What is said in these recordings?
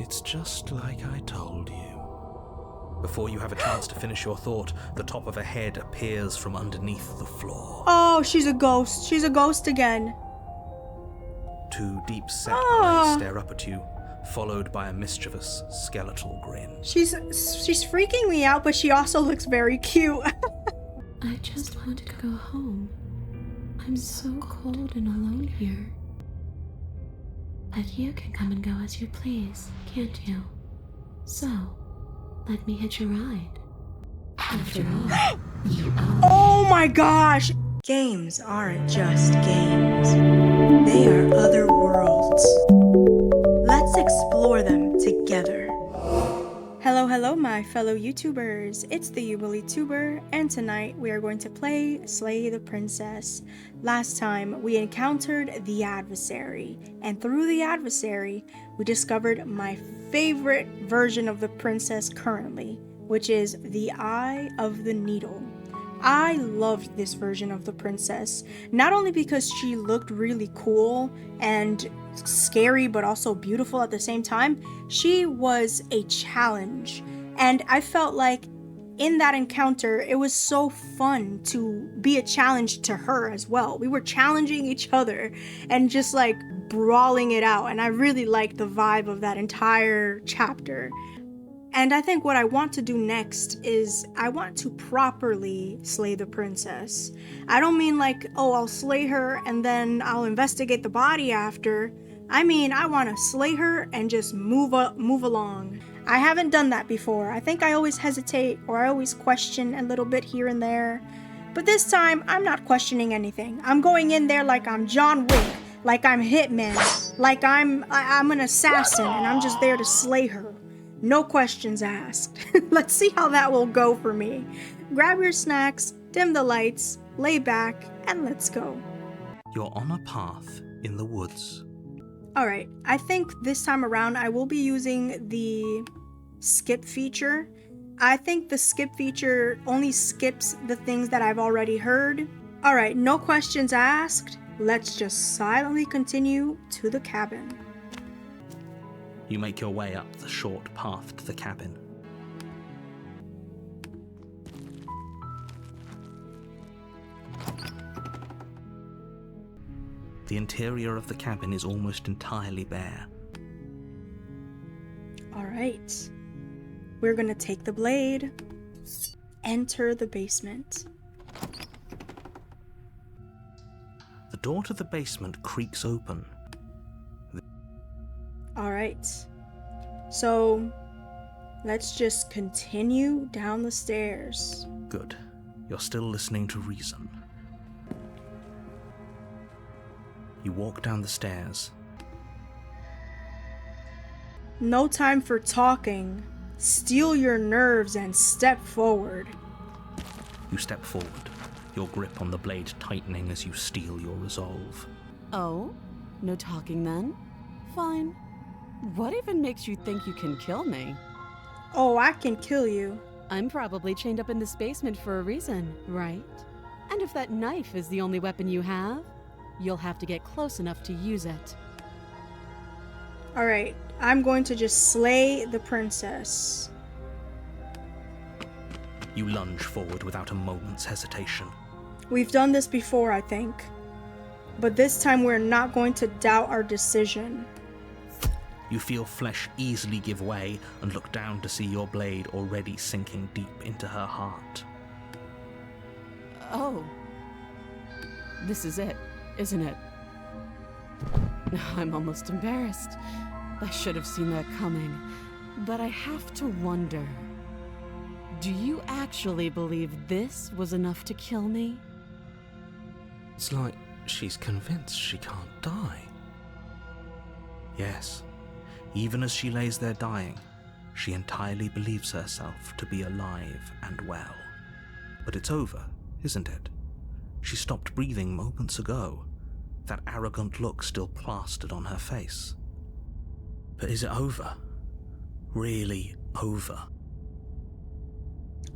It's just like I told you. Before you have a chance to finish your thought, the top of a head appears from underneath the floor. Oh, she's a ghost. She's a ghost again. Two deep-set eyes stare up at you, followed by a mischievous, skeletal grin. She's freaking me out, but she also looks very cute. I just want to go home. I'm so cold and alone here. But you can come and go as you please, can't you? So, let me hitch a ride. After all, you own. Oh my gosh! Games aren't just games. They are other worlds. Let's explore them together. Hello, my fellow YouTubers. It's the Jubilee Tuber, and tonight we are going to play Slay the Princess. Last time we encountered the adversary, and through the adversary, we discovered my favorite version of the princess currently, which is the Eye of the Needle. I loved this version of the princess, not only because she looked really cool and scary but also beautiful at the same time, she was a challenge. And I felt like in that encounter, it was so fun to be a challenge to her as well. We were challenging each other and just like brawling it out, and I really liked the vibe of that entire chapter. And I think what I want to do next is I want to properly slay the princess. I don't mean like, oh, I'll slay her and then I'll investigate the body after. I mean, I want to slay her and just move along. I haven't done that before. I think I always hesitate, or I always question a little bit here and there. But this time, I'm not questioning anything. I'm going in there like I'm John Wick, like I'm Hitman, like I'm an assassin, and I'm just there to slay her. No questions asked. Let's see how that will go for me. Grab your snacks, dim the lights, lay back, and let's go. You're on a path in the woods. Alright, I think this time around I will be using the skip feature. I think the skip feature only skips the things that I've already heard. Alright, no questions asked. Let's just silently continue to the cabin. You make your way up the short path to the cabin. The interior of the cabin is almost entirely bare. Alright, we're gonna take the blade, enter the basement. The door to the basement creaks open. Alright, so let's just continue down the stairs. Good. You're still listening to reason. You walk down the stairs. No time for talking. Steel your nerves and step forward. You step forward, your grip on the blade tightening as you steel your resolve. Oh? No talking then? Fine. What even makes you think you can kill me? Oh, I can kill you. I'm probably chained up in this basement for a reason, right? And if that knife is the only weapon you have, you'll have to get close enough to use it. Alright, I'm going to just slay the princess. You lunge forward without a moment's hesitation. We've done this before, I think. But this time we're not going to doubt our decision. You feel flesh easily give way and look down to see your blade already sinking deep into her heart. Oh. This is it, isn't it? I'm almost embarrassed. I should have seen that coming. But I have to wonder. Do you actually believe this was enough to kill me? It's like she's convinced she can't die. Yes. Even as she lays there dying, she entirely believes herself to be alive and well. But it's over, isn't it? She stopped breathing moments ago, that arrogant look still plastered on her face. But is it over? Really over?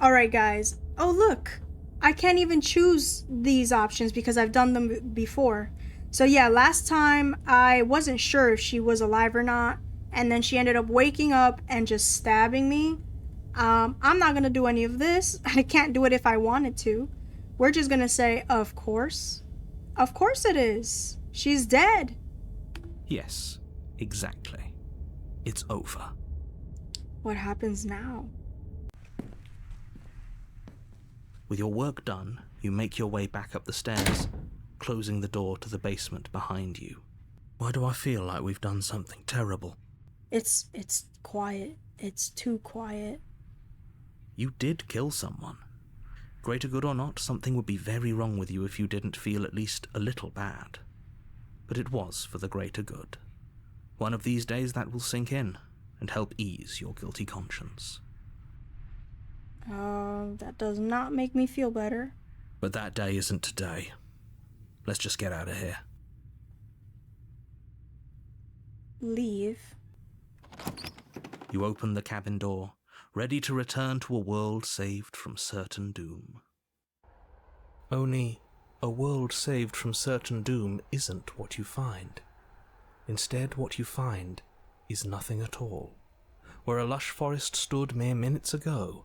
Alright guys, oh look! I can't even choose these options because I've done them before. So yeah, last time I wasn't sure if she was alive or not, and then she ended up waking up and just stabbing me. I'm not gonna do any of this. I can't do it if I wanted to. We're just gonna say, of course. Of course it is. She's dead. Yes, exactly. It's over. What happens now? With your work done, you make your way back up the stairs, closing the door to the basement behind you. Why do I feel like we've done something terrible? It's quiet. It's too quiet. You did kill someone. Greater good or not, something would be very wrong with you if you didn't feel at least a little bad. But it was for the greater good. One of these days that will sink in and help ease your guilty conscience. That does not make me feel better. But that day isn't today. Let's just get out of here. Leave. You open the cabin door, ready to return to a world saved from certain doom. Only, a world saved from certain doom isn't what you find. Instead, what you find is nothing at all. Where a lush forest stood mere minutes ago,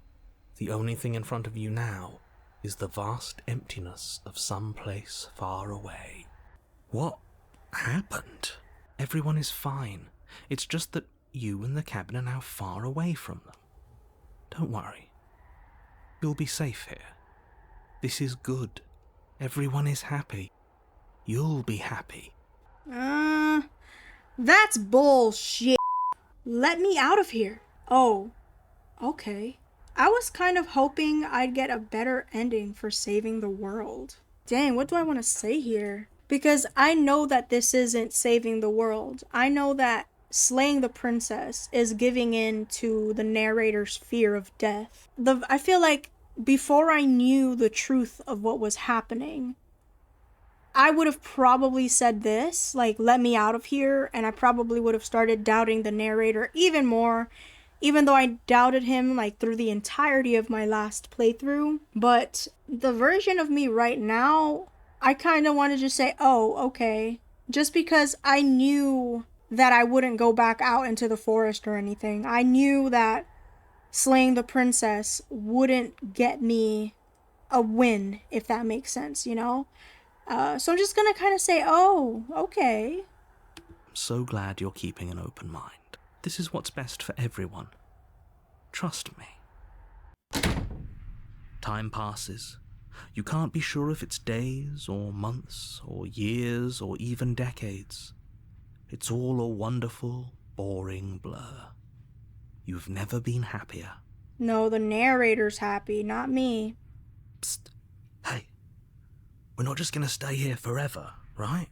the only thing in front of you now is the vast emptiness of some place far away. What happened? Everyone is fine. It's just that you and the cabin are now far away from them. Don't worry. You'll be safe here. This is good. Everyone is happy. You'll be happy. That's bullshit. Let me out of here. Oh, okay. I was kind of hoping I'd get a better ending for saving the world. Dang, what do I want to say here? Because I know that this isn't saving the world. I know that slaying the princess is giving in to the narrator's fear of death. I feel like before I knew the truth of what was happening, I would have probably said this, like, let me out of here, and I probably would have started doubting the narrator even more, even though I doubted him, like, through the entirety of my last playthrough. But the version of me right now, I kind of want to just say, oh, okay. Just because I knew that I wouldn't go back out into the forest or anything. I knew that slaying the princess wouldn't get me a win, if that makes sense, you know? So I'm just gonna kind of say, oh, okay. I'm so glad you're keeping an open mind. This is what's best for everyone. Trust me. Time passes. You can't be sure if it's days or months or years or even decades. It's all a wonderful, boring blur. You've never been happier. No, the narrator's happy, not me. Psst. Hey. We're not just gonna stay here forever, right?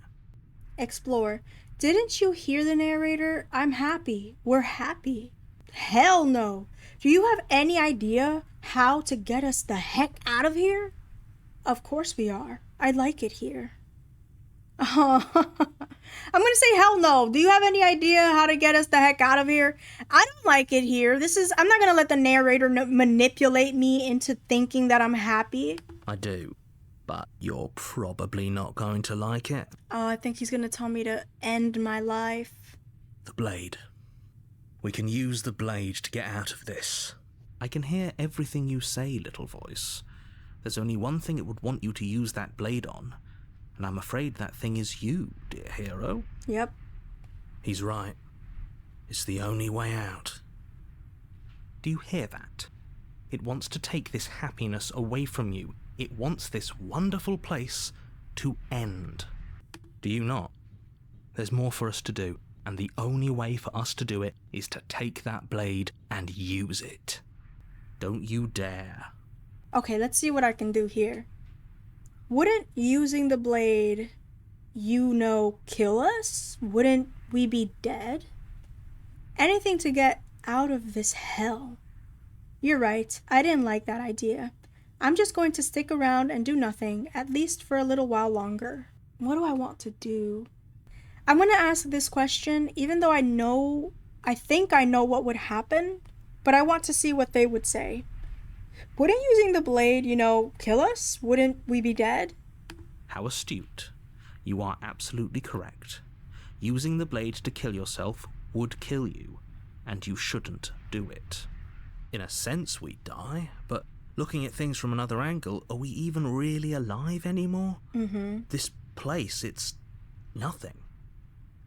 Explore. Didn't you hear the narrator? I'm happy. We're happy. Hell no. Do you have any idea how to get us the heck out of here? Of course we are. I like it here. I'm gonna say hell no. Do you have any idea how to get us the heck out of here? I don't like it here. I'm not gonna let the narrator manipulate me into thinking that I'm happy. I do, but you're probably not going to like it. Oh, I think he's gonna tell me to end my life. The blade. We can use the blade to get out of this. I can hear everything you say, little voice. There's only one thing it would want you to use that blade on, and I'm afraid that thing is you, dear hero. Yep. He's right. It's the only way out. Do you hear that? It wants to take this happiness away from you. It wants this wonderful place to end. Do you not? There's more for us to do, and the only way for us to do it is to take that blade and use it. Don't you dare. Okay, let's see what I can do here. Wouldn't using the blade, kill us? Wouldn't we be dead? Anything to get out of this hell. You're right, I didn't like that idea. I'm just going to stick around and do nothing, at least for a little while longer. What do I want to do? I'm going to ask this question, even though I think I know what would happen, but I want to see what they would say. Wouldn't using the blade, kill us? Wouldn't we be dead? How astute. You are absolutely correct. Using the blade to kill yourself would kill you, and you shouldn't do it. In a sense, we die, but looking at things from another angle, are we even really alive anymore? This place, it's nothing.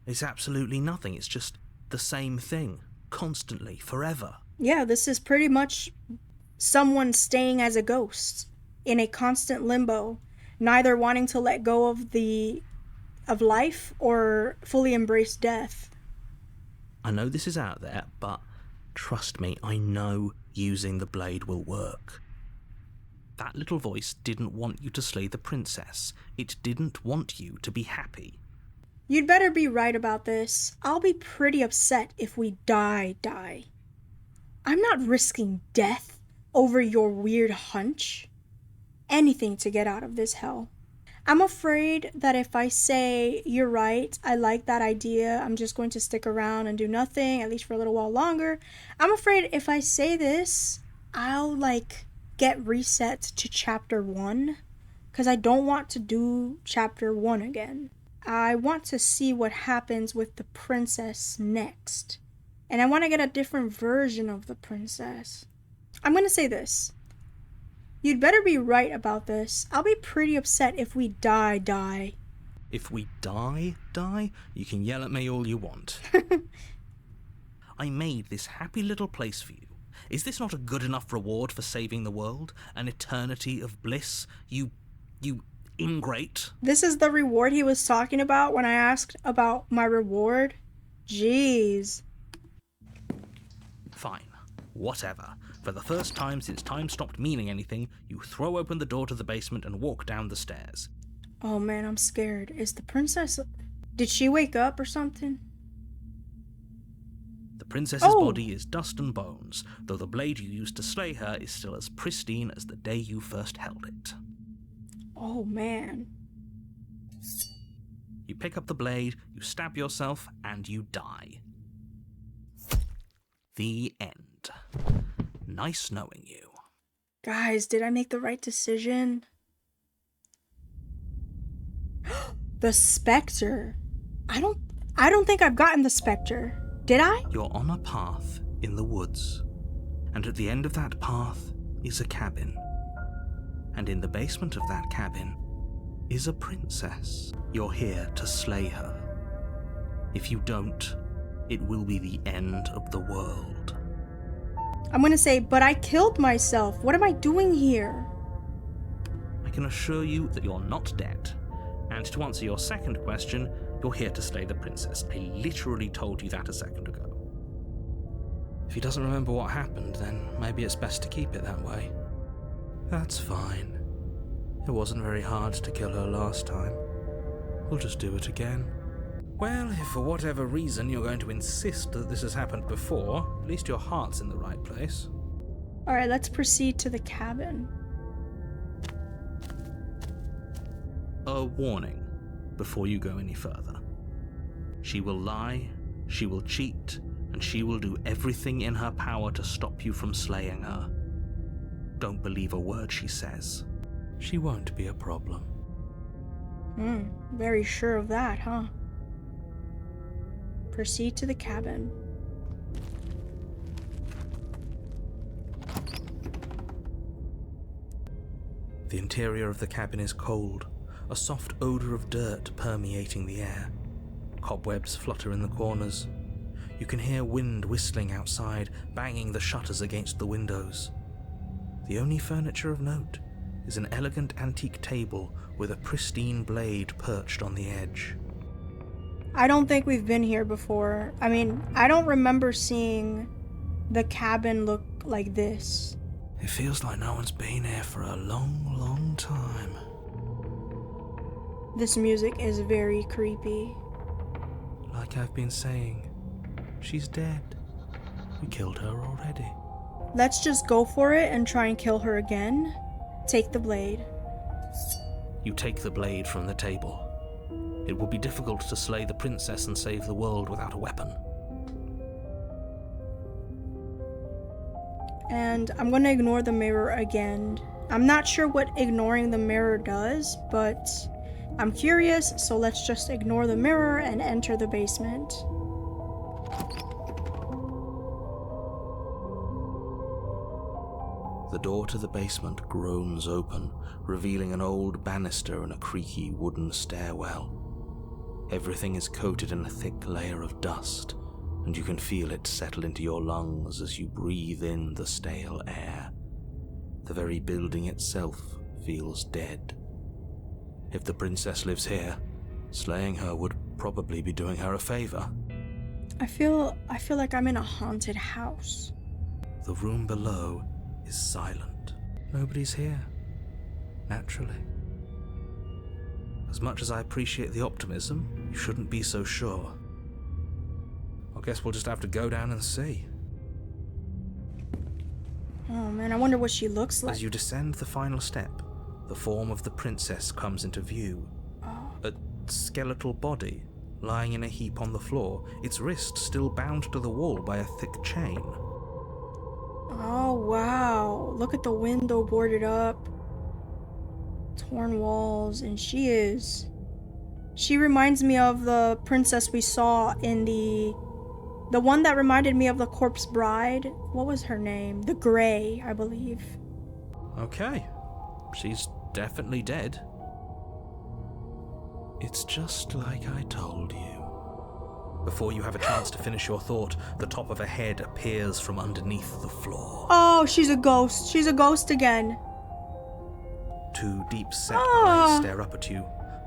It's absolutely nothing. It's just the same thing, constantly, forever. Yeah, this is pretty much someone staying as a ghost in a constant limbo, neither wanting to let go of life or fully embrace death. I know this is out there, but trust me, I know using the blade will work. That little voice didn't want you to slay the princess. It didn't want you to be happy. You'd better be right about this. I'll be pretty upset if we die. I'm not risking death over your weird hunch. Anything to get out of this hell. I'm afraid that if I say, you're right, I like that idea, I'm just going to stick around and do nothing, at least for a little while longer. I'm afraid if I say this, I'll get reset to chapter 1, because I don't want to do chapter 1 again. I want to see what happens with the princess next. And I want to get a different version of the princess. I'm going to say this. You'd better be right about this. I'll be pretty upset if we die. If we die? You can yell at me all you want. I made this happy little place for you. Is this not a good enough reward for saving the world? An eternity of bliss? You ingrate. This is the reward he was talking about when I asked about my reward? Jeez. Fine. Whatever. For the first time since time stopped meaning anything, you throw open the door to the basement and walk down the stairs. Oh man, I'm scared. Is the princess... Did she wake up or something? The princess's body is dust and bones, though the blade you used to slay her is still as pristine as the day you first held it. Oh man. You pick up the blade, you stab yourself, and you die. The end. Nice knowing you. Guys, did I make the right decision? The Spectre. I don't think I've gotten the Spectre. Did I? You're on a path in the woods, and at the end of that path is a cabin. And in the basement of that cabin is a princess. You're here to slay her. If you don't, it will be the end of the world. I'm gonna say, but I killed myself. What am I doing here? I can assure you that you're not dead. And to answer your second question, you're here to slay the princess. I literally told you that a second ago. If he doesn't remember what happened, then maybe it's best to keep it that way. That's fine. It wasn't very hard to kill her last time. We'll just do it again. Well, if for whatever reason you're going to insist that this has happened before, at least your heart's in the right place. Alright, let's proceed to the cabin. A warning before you go any further. She will lie, she will cheat, and she will do everything in her power to stop you from slaying her. Don't believe a word she says. She won't be a problem. Very sure of that, huh? Proceed to the cabin. The interior of the cabin is cold, a soft odor of dirt permeating the air. Cobwebs flutter in the corners. You can hear wind whistling outside, banging the shutters against the windows. The only furniture of note is an elegant antique table with a pristine blade perched on the edge. I don't think we've been here before. I mean, I don't remember seeing the cabin look like this. It feels like no one's been here for a long, long time. This music is very creepy. Like I've been saying, she's dead. We killed her already. Let's just go for it and try and kill her again. Take the blade. You take the blade from the table. It will be difficult to slay the princess and save the world without a weapon. And I'm gonna ignore the mirror again. I'm not sure what ignoring the mirror does, but I'm curious, so let's just ignore the mirror and enter the basement. The door to the basement groans open, revealing an old banister and a creaky wooden stairwell. Everything is coated in a thick layer of dust, and you can feel it settle into your lungs as you breathe in the stale air. The very building itself feels dead. If the princess lives here, slaying her would probably be doing her a favor. I feel like I'm in a haunted house. The room below is silent. Nobody's here. Naturally. As much as I appreciate the optimism, you shouldn't be so sure. I guess we'll just have to go down and see. Oh man, I wonder what she looks like. As you descend the final step, the form of the princess comes into view. A skeletal body lying in a heap on the floor, its wrist still bound to the wall by a thick chain. Oh wow, look at the window boarded up. Torn walls, and she reminds me of the princess we saw in the one that reminded me of the Corpse Bride. What was her name? The Grey, I believe. Okay, she's definitely dead. It's just like I told you. Before you have a chance to finish your thought, the top of a head appears from underneath the floor. Oh, she's a ghost. She's a ghost again. Two deep-set eyes stare up at you,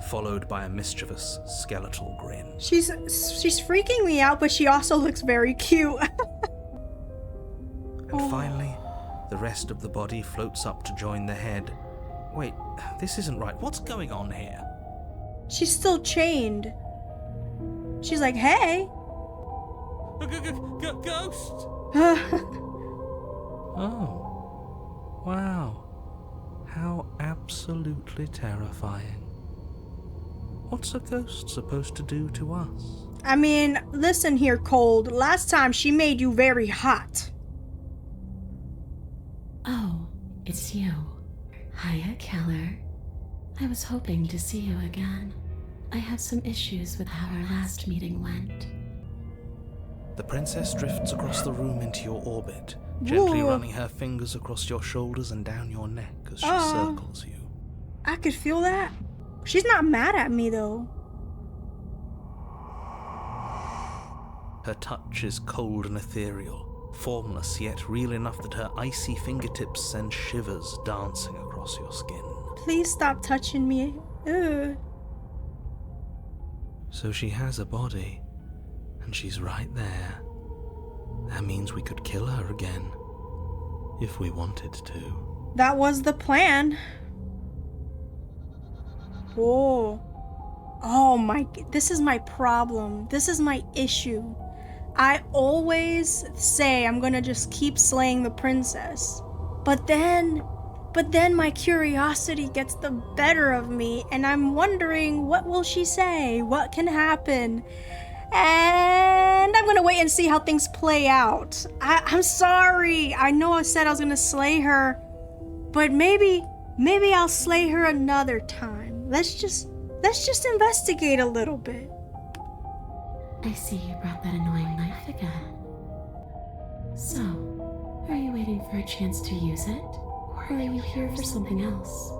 followed by a mischievous skeletal grin. She's freaking me out, but she also looks very cute. And finally, the rest of the body floats up to join the head. Wait, this isn't right. What's going on here? She's still chained. She's like, hey. Ghost! Oh. Wow. How absolutely terrifying. What's a ghost supposed to do to us? I mean, listen here, Cold. Last time she made you very hot. Oh, it's you. Hiya, Keller. I was hoping to see you again. I have some issues with how our last meeting went. The princess drifts across the room into your orbit, gently Whoa. running her fingers across your shoulders and down your neck as she circles you. I could feel that. She's not mad at me, though. Her touch is cold and ethereal, formless yet real enough that her icy fingertips send shivers dancing across your skin. Please stop touching me. Ugh. So she has a body, and she's right there. That means we could kill her again, if we wanted to. That was the plan. Whoa. Oh my, this is my problem. This is my issue. I always say I'm gonna just keep slaying the princess. But then my curiosity gets the better of me, and I'm wondering, what will she say? What can happen? And I'm gonna wait and see how things play out. I'm sorry. I know I said I was gonna slay her, but maybe I'll slay her another time. Let's just investigate a little bit. I see you brought that annoying knife again. So, are you waiting for a chance to use it? Or are you here for something else?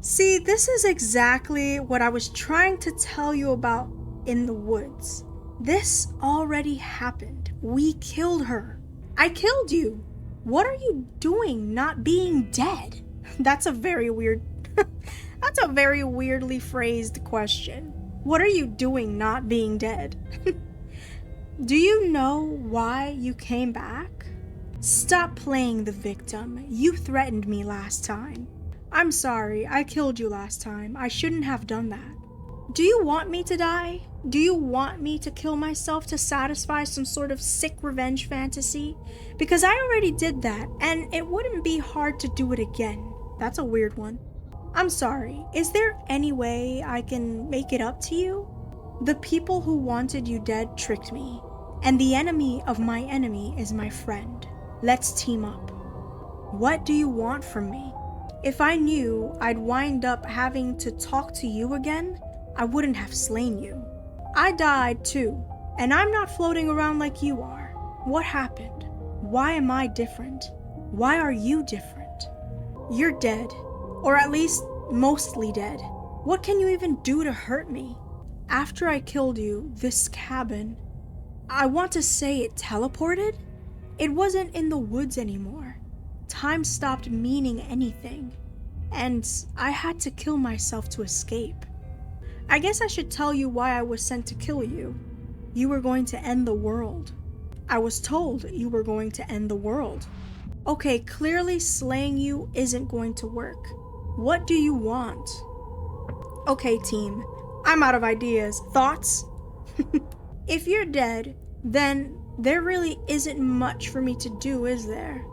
See, this is exactly what I was trying to tell you about in the woods. This already happened. We killed her. I killed you. What are you doing not being dead? That's a very weirdly phrased question. What are you doing not being dead? Do you know why you came back? Stop playing the victim. You threatened me last time. I'm sorry, I killed you last time. I shouldn't have done that. Do you want me to die? Do you want me to kill myself to satisfy some sort of sick revenge fantasy? Because I already did that, and it wouldn't be hard to do it again. That's a weird one. I'm sorry, is there any way I can make it up to you? The people who wanted you dead tricked me, and the enemy of my enemy is my friend. Let's team up. What do you want from me? If I knew I'd wind up having to talk to you again, I wouldn't have slain you. I died too, and I'm not floating around like you are. What happened? Why am I different? Why are you different? You're dead, or at least mostly dead. What can you even do to hurt me? After I killed you, this cabin, I want to say it teleported? It wasn't in the woods anymore. Time stopped meaning anything, and I had to kill myself to escape. I guess I should tell you why I was sent to kill you. You were going to end the world. I was told you were going to end the world. Okay, clearly slaying you isn't going to work. What do you want? Okay, team, I'm out of ideas. Thoughts? If you're dead, then there really isn't much for me to do, is there?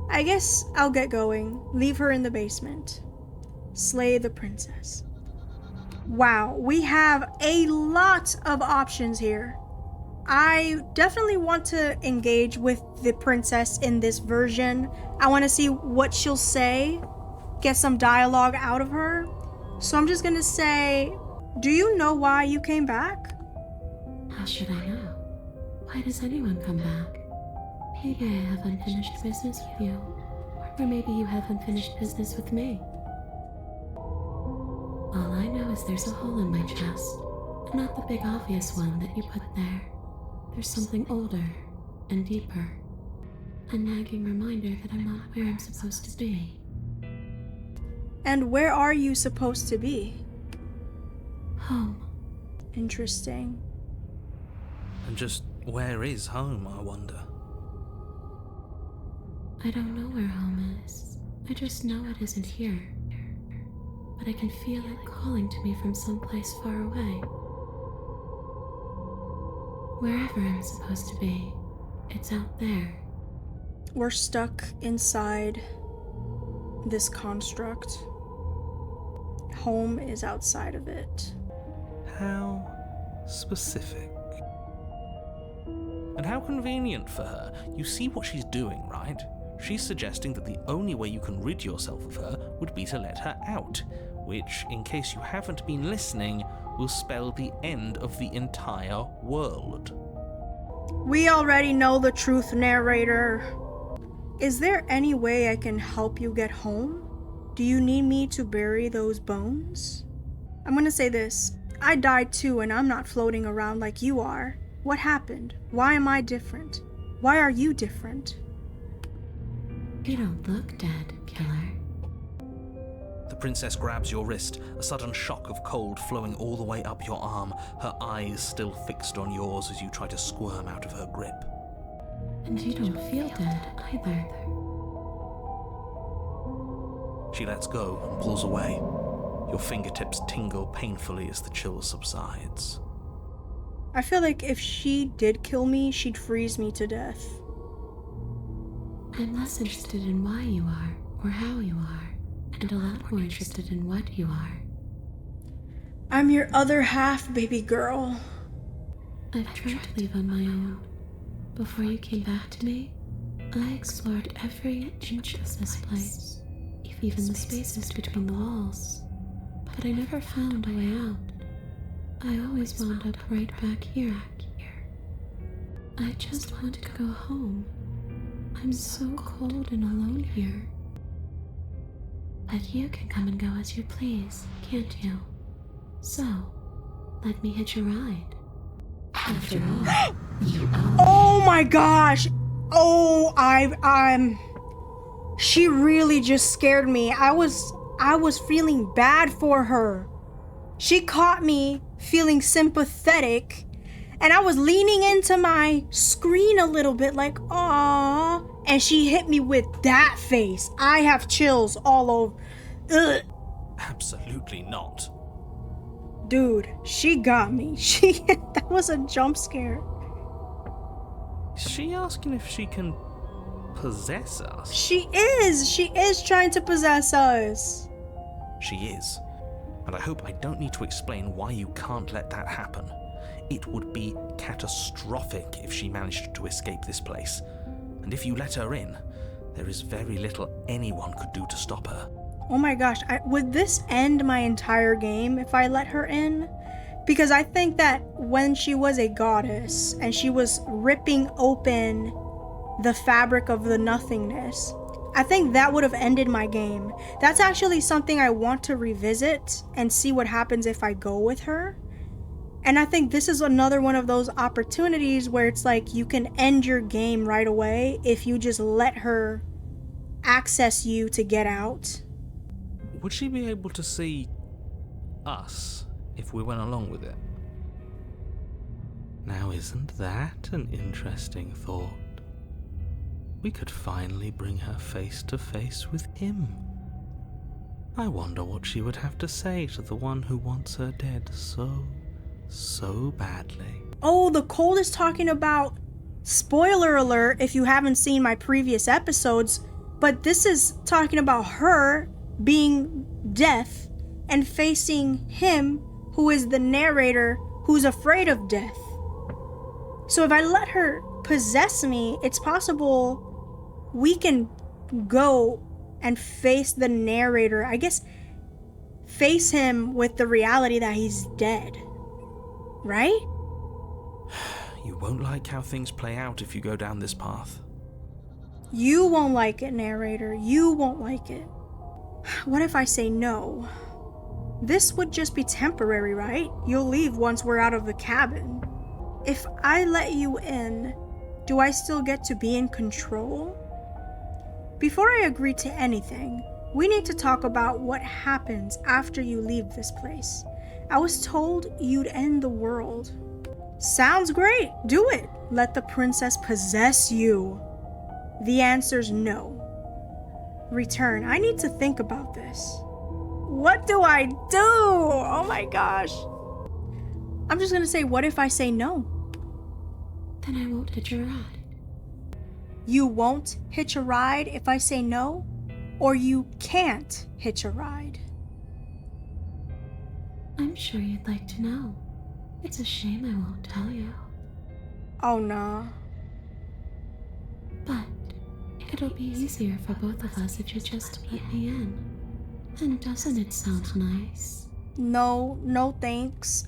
I guess I'll get going. Leave her in the basement. Slay the princess. Wow, we have a lot of options here. I definitely want to engage with the princess in this version. I want to see what she'll say, get some dialogue out of her. So I'm just gonna say, do you know why you came back? How should I know? Why does anyone come back? Maybe I have unfinished business with you. Or maybe you have unfinished business with me. All I know is there's a hole in my chest. Not the big obvious one that you put there. There's something older and deeper. A nagging reminder that I'm not where I'm supposed to be. And where are you supposed to be? Home. Interesting. And just where is home, I wonder? I don't know where home is. I just know it isn't here. But I can feel it calling to me from someplace far away. Wherever I'm supposed to be, it's out there. We're stuck inside this construct. Home is outside of it. How specific. And how convenient for her. You see what she's doing, right? She's suggesting that the only way you can rid yourself of her would be to let her out, which, in case you haven't been listening, will spell the end of the entire world. We already know the truth, narrator. Is there any way I can help you get home? Do you need me to bury those bones? I'm gonna say this. I died too, and I'm not floating around like you are. What happened? Why am I different? Why are you different? You don't look dead, killer. The princess grabs your wrist, a sudden shock of cold flowing all the way up your arm, her eyes still fixed on yours as you try to squirm out of her grip. And you don't feel dead either. She lets go and pulls away. Your fingertips tingle painfully as the chill subsides. I feel like if she did kill me, she'd freeze me to death. I'm less interested in why you are, or how you are, and a lot more interested in what you are. I'm your other half, baby girl. I've tried to leave on my own. Before you came back to me, I explored every inch of this place, even the spaces between the walls. But I never found a way out. I always wound up right back here. I just want to go home. I'm so cold and alone here. But you can come and go as you please, can't you? So, let me hitch a ride. After all, you own. Oh my gosh! Oh, she really just scared me. I was feeling bad for her. She caught me feeling sympathetic, and I was leaning into my screen a little bit like, aww, and she hit me with that face. I have chills all over. Ugh. Absolutely not. Dude, she got me. That was a jump scare. Is she asking if she can possess us? She is trying to possess us. She is. And I hope I don't need to explain why you can't let that happen. It would be catastrophic if she managed to escape this place. And if you let her in, there is very little anyone could do to stop her. Oh my gosh, would this end my entire game if I let her in? Because I think that when she was a goddess and she was ripping open the fabric of the nothingness, I think that would have ended my game. That's actually something I want to revisit and see what happens if I go with her. And I think this is another one of those opportunities where it's like you can end your game right away if you just let her access you to get out. Would she be able to see us if we went along with it? Now, isn't that an interesting thought? We could finally bring her face to face with him. I wonder what she would have to say to the one who wants her dead so badly. Oh, the Cold is talking about, spoiler alert if you haven't seen my previous episodes, but this is talking about her being death and facing him who is the narrator who's afraid of death. So if I let her possess me, it's possible we can go and face the narrator. I guess face him with the reality that he's dead. Right? You won't like how things play out if you go down this path. You won't like it, narrator. You won't like it. What if I say no? This would just be temporary, right? You'll leave once we're out of the cabin. If I let you in, do I still get to be in control? Before I agree to anything, we need to talk about what happens after you leave this place. I was told you'd end the world. Sounds great. Do it. Let the princess possess you. The answer's no. Return. I need to think about this. What do I do? Oh my gosh. I'm just gonna say, what if I say no? Then I won't hitch a ride. You won't hitch a ride if I say no? Or you can't hitch a ride? I'm sure you'd like to know. It's a shame I won't tell you. Oh nah. But it'll be easier for both of us if you just let me in. And doesn't it sound nice? No thanks.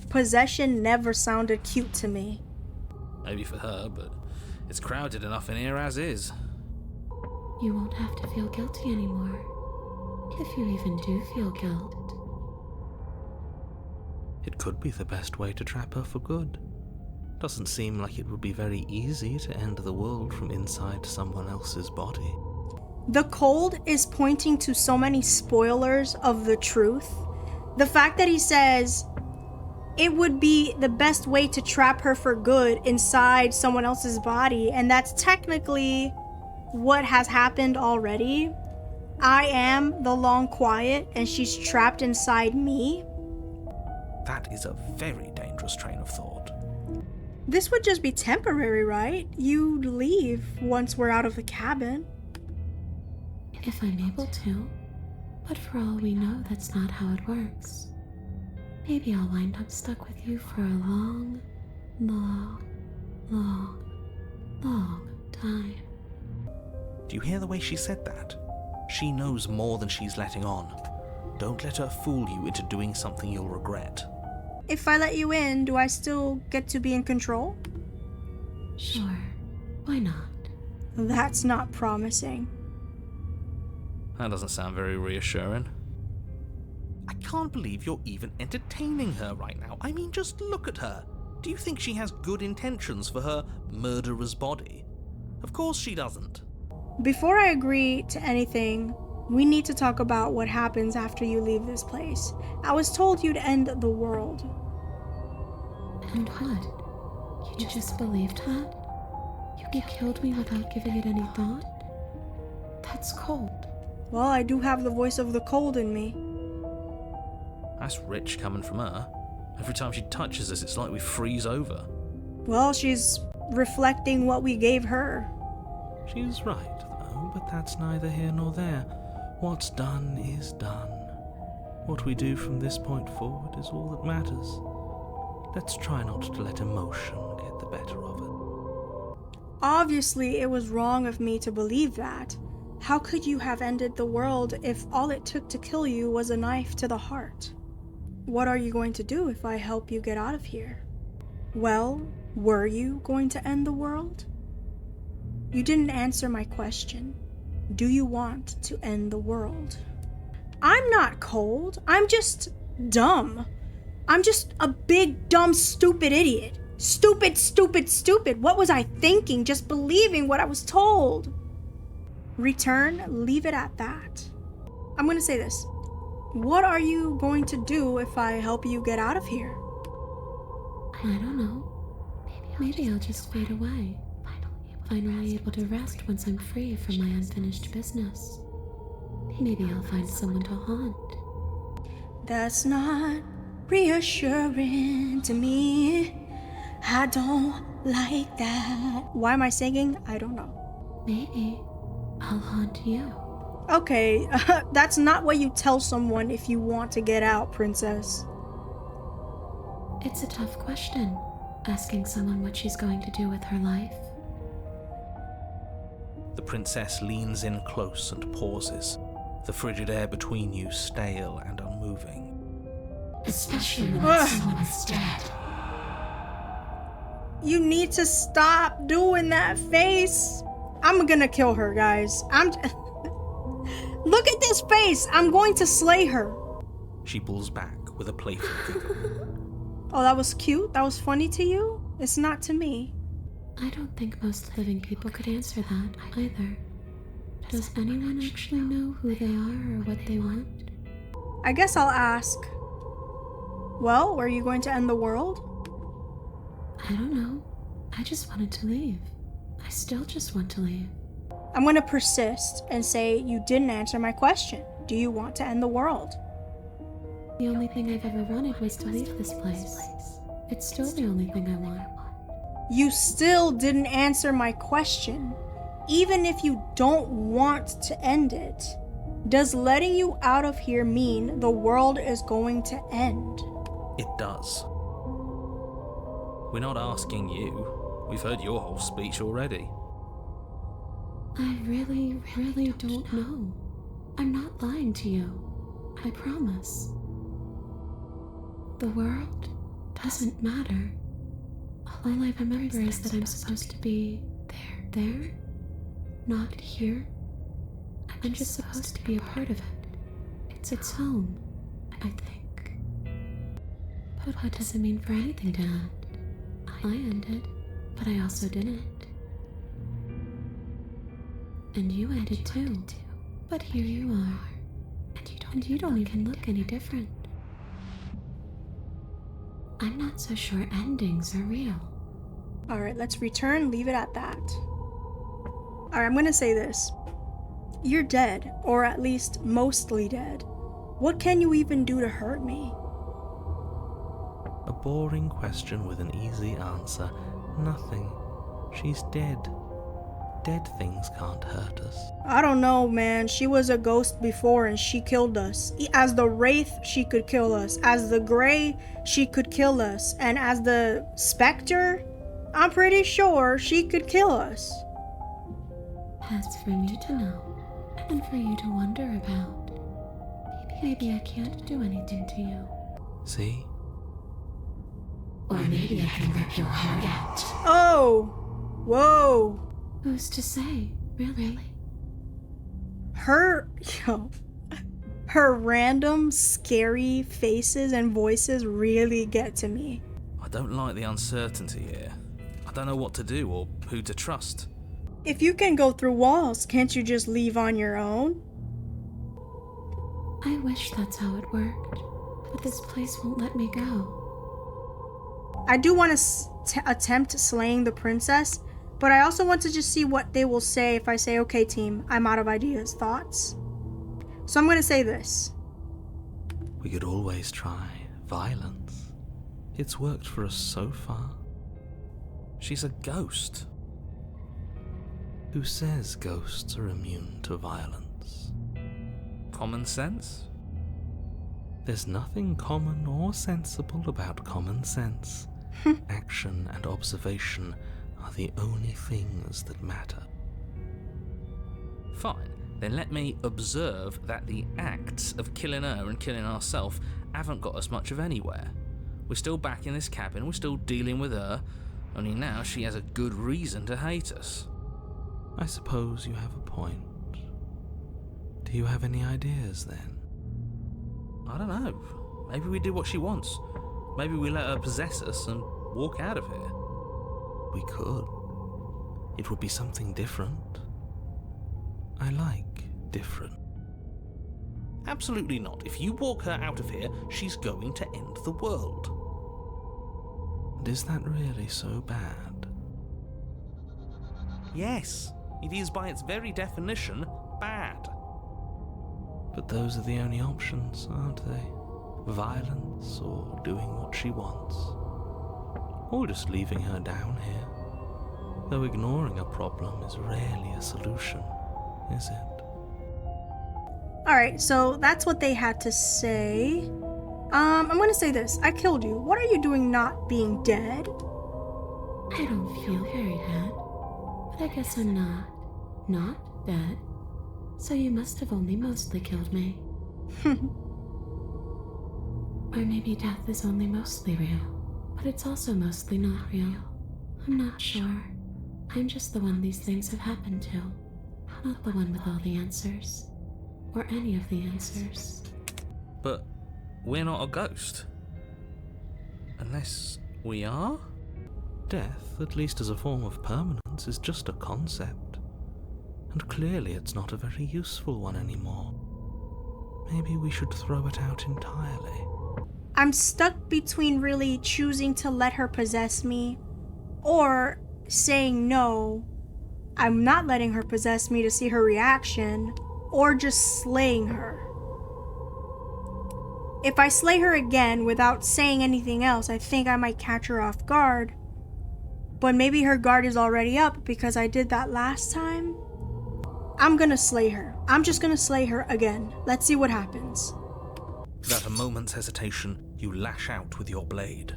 Possession never sounded cute to me. Maybe for her, but it's crowded enough in here as is. You won't have to feel guilty anymore. If you even do feel guilt. It could be the best way to trap her for good. Doesn't seem like it would be very easy to end the world from inside someone else's body. The Cold is pointing to so many spoilers of the truth. The fact that he says it would be the best way to trap her for good inside someone else's body, and that's technically what has happened already. I am the long quiet and she's trapped inside me. That is a very dangerous train of thought. This would just be temporary, right? You'd leave once we're out of the cabin. If I'm able to. But for all we know, that's not how it works. Maybe I'll wind up stuck with you for a long time. Do you hear the way she said that? She knows more than she's letting on. Don't let her fool you into doing something you'll regret. If I let you in, do I still get to be in control? Sure, why not? That's not promising. That doesn't sound very reassuring. I can't believe you're even entertaining her right now. I mean, just look at her. Do you think she has good intentions for her murderer's body? Of course she doesn't. Before I agree to anything, we need to talk about what happens after you leave this place. I was told you'd end the world. And what? You just believed that? You killed me without giving it any thought? That's cold. Well, I do have the voice of the Cold in me. That's rich coming from her. Every time she touches us, it's like we freeze over. Well, she's reflecting what we gave her. She's right, though, but that's neither here nor there. What's done is done. What we do from this point forward is all that matters. Let's try not to let emotion get the better of it. Obviously, it was wrong of me to believe that. How could you have ended the world if all it took to kill you was a knife to the heart? What are you going to do if I help you get out of here? Well, were you going to end the world? You didn't answer my question. Do you want to end the world? I'm not cold. I'm just dumb. I'm just a big, dumb, stupid idiot. Stupid, stupid, stupid. What was I thinking? Just believing what I was told. Return, leave it at that. I'm gonna say this. What are you going to do if I help you get out of here? I don't know. Maybe I'll just fade away. Finally able to rest once I'm free from my unfinished business. Maybe I'll find someone to haunt. That's not reassuring to me. I don't like that. Why am I singing? I don't know. Maybe I'll haunt you. Okay, that's not what you tell someone if you want to get out, princess. It's a tough question, asking someone what she's going to do with her life. The princess leans in close and pauses, the frigid air between you stale and unmoving. Especially when someone is dead. You need to stop doing that face. I'm gonna kill her, guys. Look at this face. I'm going to slay her. She pulls back with a playful giggle. Oh, that was cute? That was funny to you? It's not to me. I don't think most living people could answer that either. Does anyone actually know who they are or what they want? I guess I'll ask. Well, are you going to end the world? I don't know. I just wanted to leave. I still just want to leave. I'm going to persist and say you didn't answer my question. Do you want to end the world? The only thing I've ever wanted was to leave this place. It's still the only thing I want. You still didn't answer my question. Even if you don't want to end it, does letting you out of here mean the world is going to end? It does. We're not asking you. We've heard your whole speech already. I really don't know. I'm not lying to you. I promise. The world doesn't matter. All I remember is that I'm supposed to be there, not here. I'm just supposed to be a part of it. It's its home, I think. But what does it mean for anything to end? I ended, but I also didn't. And you ended too. But here you are. And you don't even look any different. I'm not so sure endings are real. Alright, let's return, leave it at that. Alright, I'm gonna say this. You're dead, or at least mostly dead. What can you even do to hurt me? A boring question with an easy answer. Nothing. She's dead. Dead things can't hurt us. I don't know, man. She was a ghost before and she killed us. As the Wraith, she could kill us. As the Grey, she could kill us. And as the Spectre, I'm pretty sure she could kill us. That's for me to know, and for you to wonder about. Maybe I can't do anything to you. See? Or maybe I can rip your heart out. Oh! Whoa! Who's to say, really? Her random, scary faces and voices really get to me. I don't like the uncertainty here. I don't know what to do or who to trust. If you can go through walls, can't you just leave on your own? I wish that's how it worked, but this place won't let me go. I do want to attempt slaying the princess, but I also want to just see what they will say if I say, okay team, I'm out of ideas, thoughts? So I'm going to say this. We could always try violence. It's worked for us so far. She's a ghost. Who says ghosts are immune to violence? Common sense? There's nothing common or sensible about common sense. Action and observation are the only things that matter. Fine, then let me observe that the acts of killing her and killing ourselves haven't got us much of anywhere. We're still back in this cabin, we're still dealing with her, only now she has a good reason to hate us. I suppose you have a point. Do you have any ideas then? I don't know. Maybe we do what she wants. Maybe we let her possess us and walk out of here. We could. It would be something different. I like different. Absolutely not. If you walk her out of here, she's going to end the world. And is that really so bad? Yes, it is by its very definition bad. But those are the only options, aren't they? Violence or doing what she wants. Or just leaving her down here. Though ignoring a problem is rarely a solution, is it? Alright, so that's what they had to say. I'm gonna say this. I killed you. What are you doing not being dead? I don't feel very dead, but I guess I'm not dead. So you must have only mostly killed me. Or maybe death is only mostly real, but it's also mostly not real. I'm not sure. I'm just the one these things have happened to, not the one with all the answers. Or any of the answers. But we're not a ghost. Unless we are? Death, at least as a form of permanence, is just a concept. And clearly it's not a very useful one anymore. Maybe we should throw it out entirely. I'm stuck between really choosing to let her possess me or saying no, I'm not letting her possess me to see her reaction, or just slaying her. If I slay her again without saying anything else, I think I might catch her off guard. But maybe her guard is already up because I did that last time. I'm gonna slay her. I'm just gonna slay her again. Let's see what happens. Without a moment's hesitation, you lash out with your blade.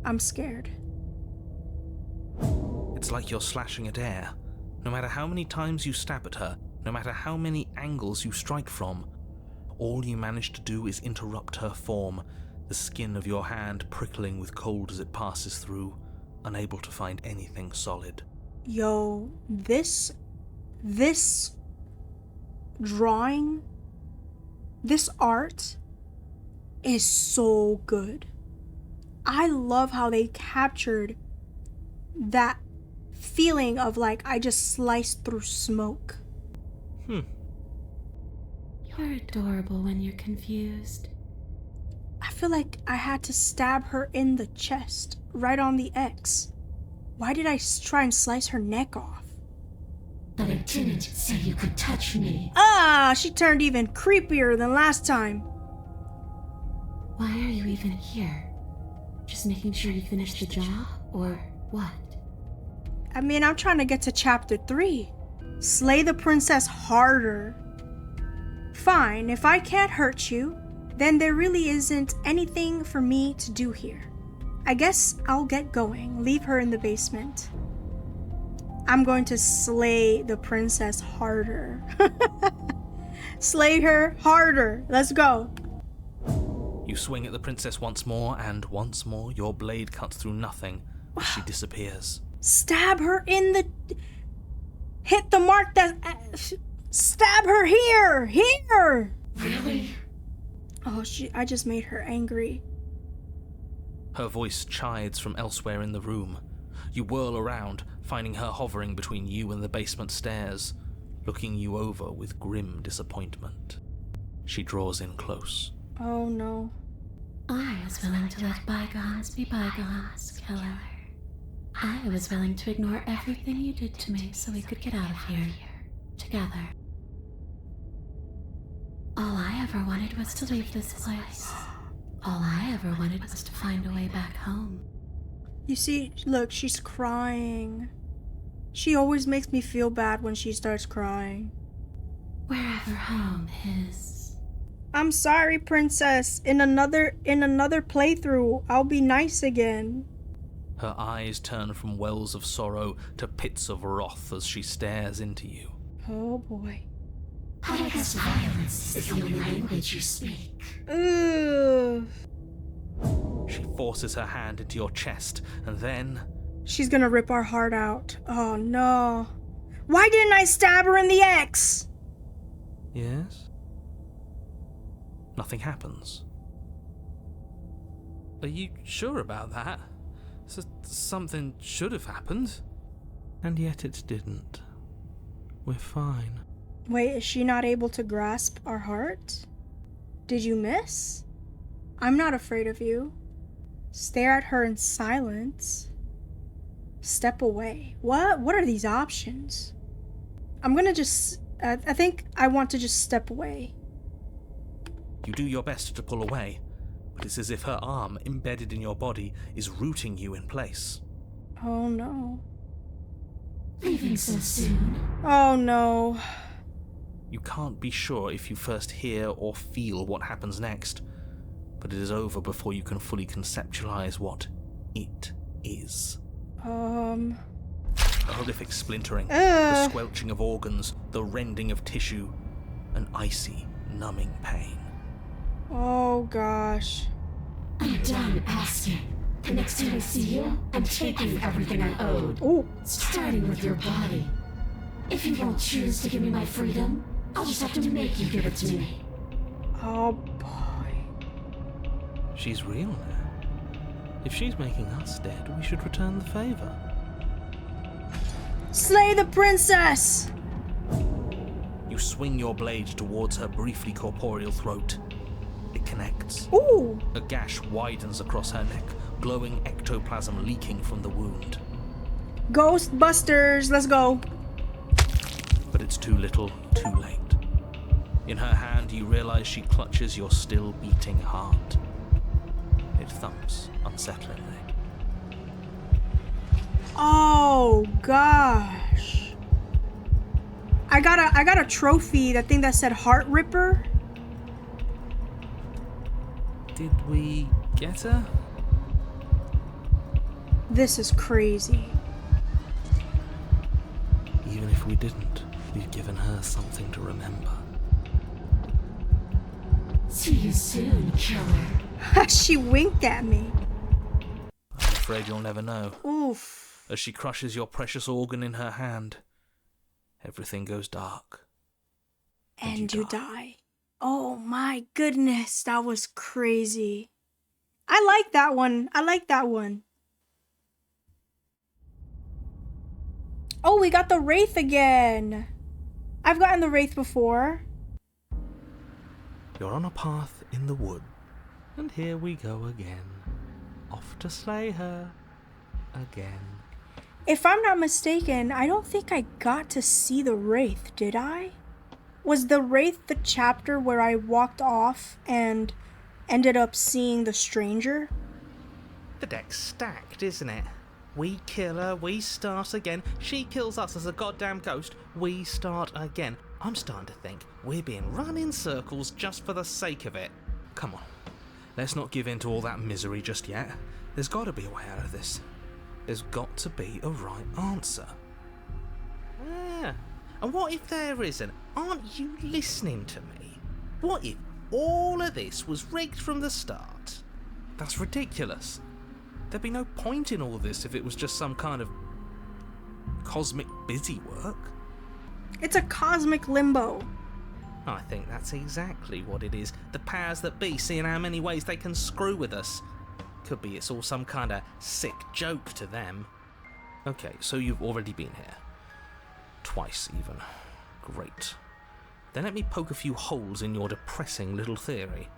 I'm scared. It's like you're slashing at air. No matter how many times you stab at her, no matter how many angles you strike from, all you manage to do is interrupt her form, the skin of your hand prickling with cold as it passes through, unable to find anything solid. Yo, this drawing, this art is so good. I love how they captured that feeling of like I just sliced through smoke. You're adorable when you're confused. I feel like I had to stab her in the chest, right on the X. Why did I try and slice her neck off? But I didn't say you could touch me. Ah, she turned even creepier than last time. Why are you even here? Just making sure you finish the job, or what? I mean, I'm trying to get to chapter 3. Slay the princess harder. Fine, if I can't hurt you, then there really isn't anything for me to do here. I guess I'll get going. Leave her in the basement. I'm going to slay the princess harder. Slay her harder. Let's go. You swing at the princess once more, and once more your blade cuts through nothing as she disappears. Stab her in the... Hit the mark that... Stab her here! Here! Really? Oh, I just made her angry. Her voice chides from elsewhere in the room. You whirl around, finding her hovering between you and the basement stairs, looking you over with grim disappointment. She draws in close. Oh no. I was willing to let bygones be bygones, killer. I was willing to ignore everything you did to me so we could get out of here, together. All I ever wanted was to leave this place. All I ever wanted was to find a way back home. You see, look, she's crying. She always makes me feel bad when she starts crying. Wherever home is. I'm sorry, princess. In another playthrough, I'll be nice again. Her eyes turn from wells of sorrow to pits of wrath as she stares into you. Oh boy. I guess violence is the only language you speak. Ugh. She forces her hand into your chest, and then... She's gonna rip our heart out. Oh no. Why didn't I stab her in the X? Yes? nothing happens. Are you sure about that? Something should have happened. And yet it didn't. We're fine. Wait, is she not able to grasp our heart? Did you miss? I'm not afraid of you. Stare at her in silence. Step away. What are these options? I'm gonna just... I think I want to just step away. You do your best to pull away, but it's as if her arm, embedded in your body, is rooting you in place. Oh no. Leaving so soon. Oh no. You can't be sure if you first hear or feel what happens next, but it is over before you can fully conceptualize what it is. The horrific splintering, the squelching of organs, the rending of tissue, an icy, numbing pain. Oh gosh. I'm done asking. The next time I see you, I'm taking everything I owed. Ooh. Starting with your body. If you won't choose to give me my freedom, I'll just have to make you give it to me. Oh boy. She's real now. If she's making us dead, we should return the favor. Slay the princess! You swing your blade towards her briefly corporeal throat. It connects. Ooh. A gash widens across her neck, glowing ectoplasm leaking from the wound. Ghostbusters, let's go. But it's too little, too late. In her hand, you realize she clutches your still beating heart. It thumps unsettlingly. Oh gosh. I got a trophy, that thing that said Heart Ripper. Did we get her? This is crazy. Even if we didn't, we've given her something to remember. See you soon, killer. She winked at me. I'm afraid you'll never know. Oof. As she crushes your precious organ in her hand, everything goes dark. And you die. Oh my goodness, that was crazy. I like that one. I like that one. Oh, we got the Wraith again. I've gotten the Wraith before. You're on a path in the wood, and here we go again. Off to slay her again. If I'm not mistaken, I don't think I got to see the Wraith, did I? Was the Wraith the chapter where I walked off and ended up seeing the stranger? The deck's stacked, isn't it? We kill her, we start again. She kills us as a goddamn ghost, we start again. I'm starting to think we're being run in circles just for the sake of it. Come on, let's not give in to all that misery just yet. There's got to be a way out of this. There's got to be a right answer. Yeah. And what if there isn't? Aren't you listening to me? What if all of this was rigged from the start? That's ridiculous. There'd be no point in all this if it was just some kind of cosmic busy work. It's a cosmic limbo. I think that's exactly what it is. The powers that be, seeing how many ways they can screw with us. Could be it's all some kind of sick joke to them. Okay, so you've already been here. Twice, even. Great. Then let me poke a few holes in your depressing little theory.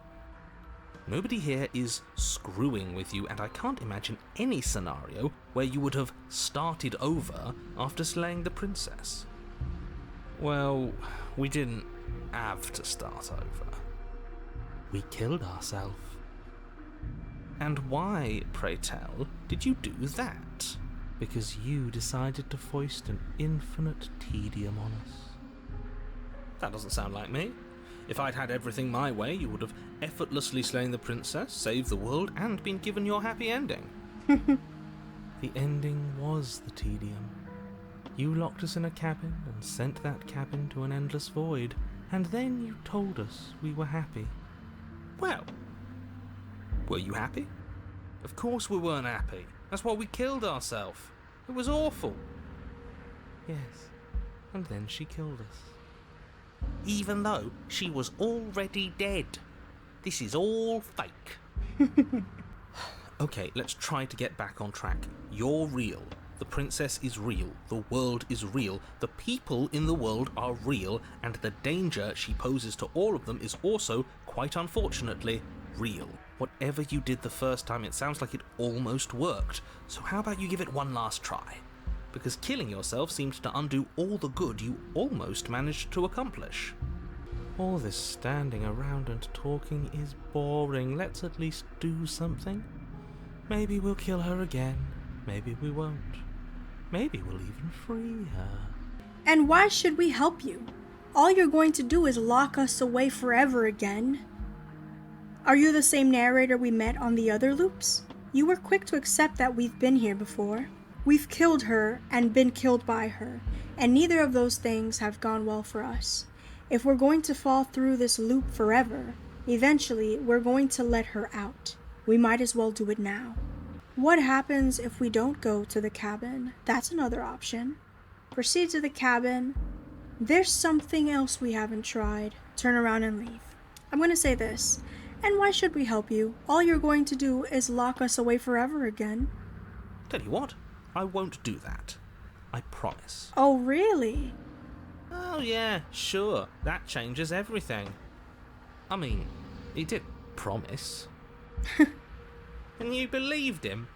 Nobody here is screwing with you, and I can't imagine any scenario where you would have started over after slaying the princess. Well, we didn't have to start over. We killed ourselves. And why, pray tell, did you do that? Because you decided to foist an infinite tedium on us. That doesn't sound like me. If I'd had everything my way, you would have effortlessly slain the princess, saved the world, and been given your happy ending. The ending was the tedium. You locked us in a cabin and sent that cabin to an endless void, and then you told us we were happy. Well, were you happy? Of course we weren't happy. That's why we killed ourselves. It was awful. Yes, and then she killed us. Even though she was already dead. This is all fake. Okay, let's try to get back on track. You're real. The princess is real. The world is real. The people in the world are real. And the danger she poses to all of them is also, quite unfortunately, real. Whatever you did the first time, it sounds like it almost worked. So how about you give it one last try? Because killing yourself seems to undo all the good you almost managed to accomplish. All this standing around and talking is boring. Let's at least do something. Maybe we'll kill her again. Maybe we won't. Maybe we'll even free her. And why should we help you? All you're going to do is lock us away forever again. Are you the same narrator we met on the other loops? You were quick to accept that we've been here before. We've killed her and been killed by her, and neither of those things have gone well for us. If we're going to fall through this loop forever, eventually we're going to let her out. We might as well do it now. What happens if we don't go to the cabin? That's another option. Proceed to the cabin. There's something else we haven't tried. Turn around and leave. I'm going to say this. And why should we help you? All you're going to do is lock us away forever again. Tell you what, I won't do that. I promise. Oh, really? Oh yeah, sure. That changes everything. I mean, he did promise. And you believed him?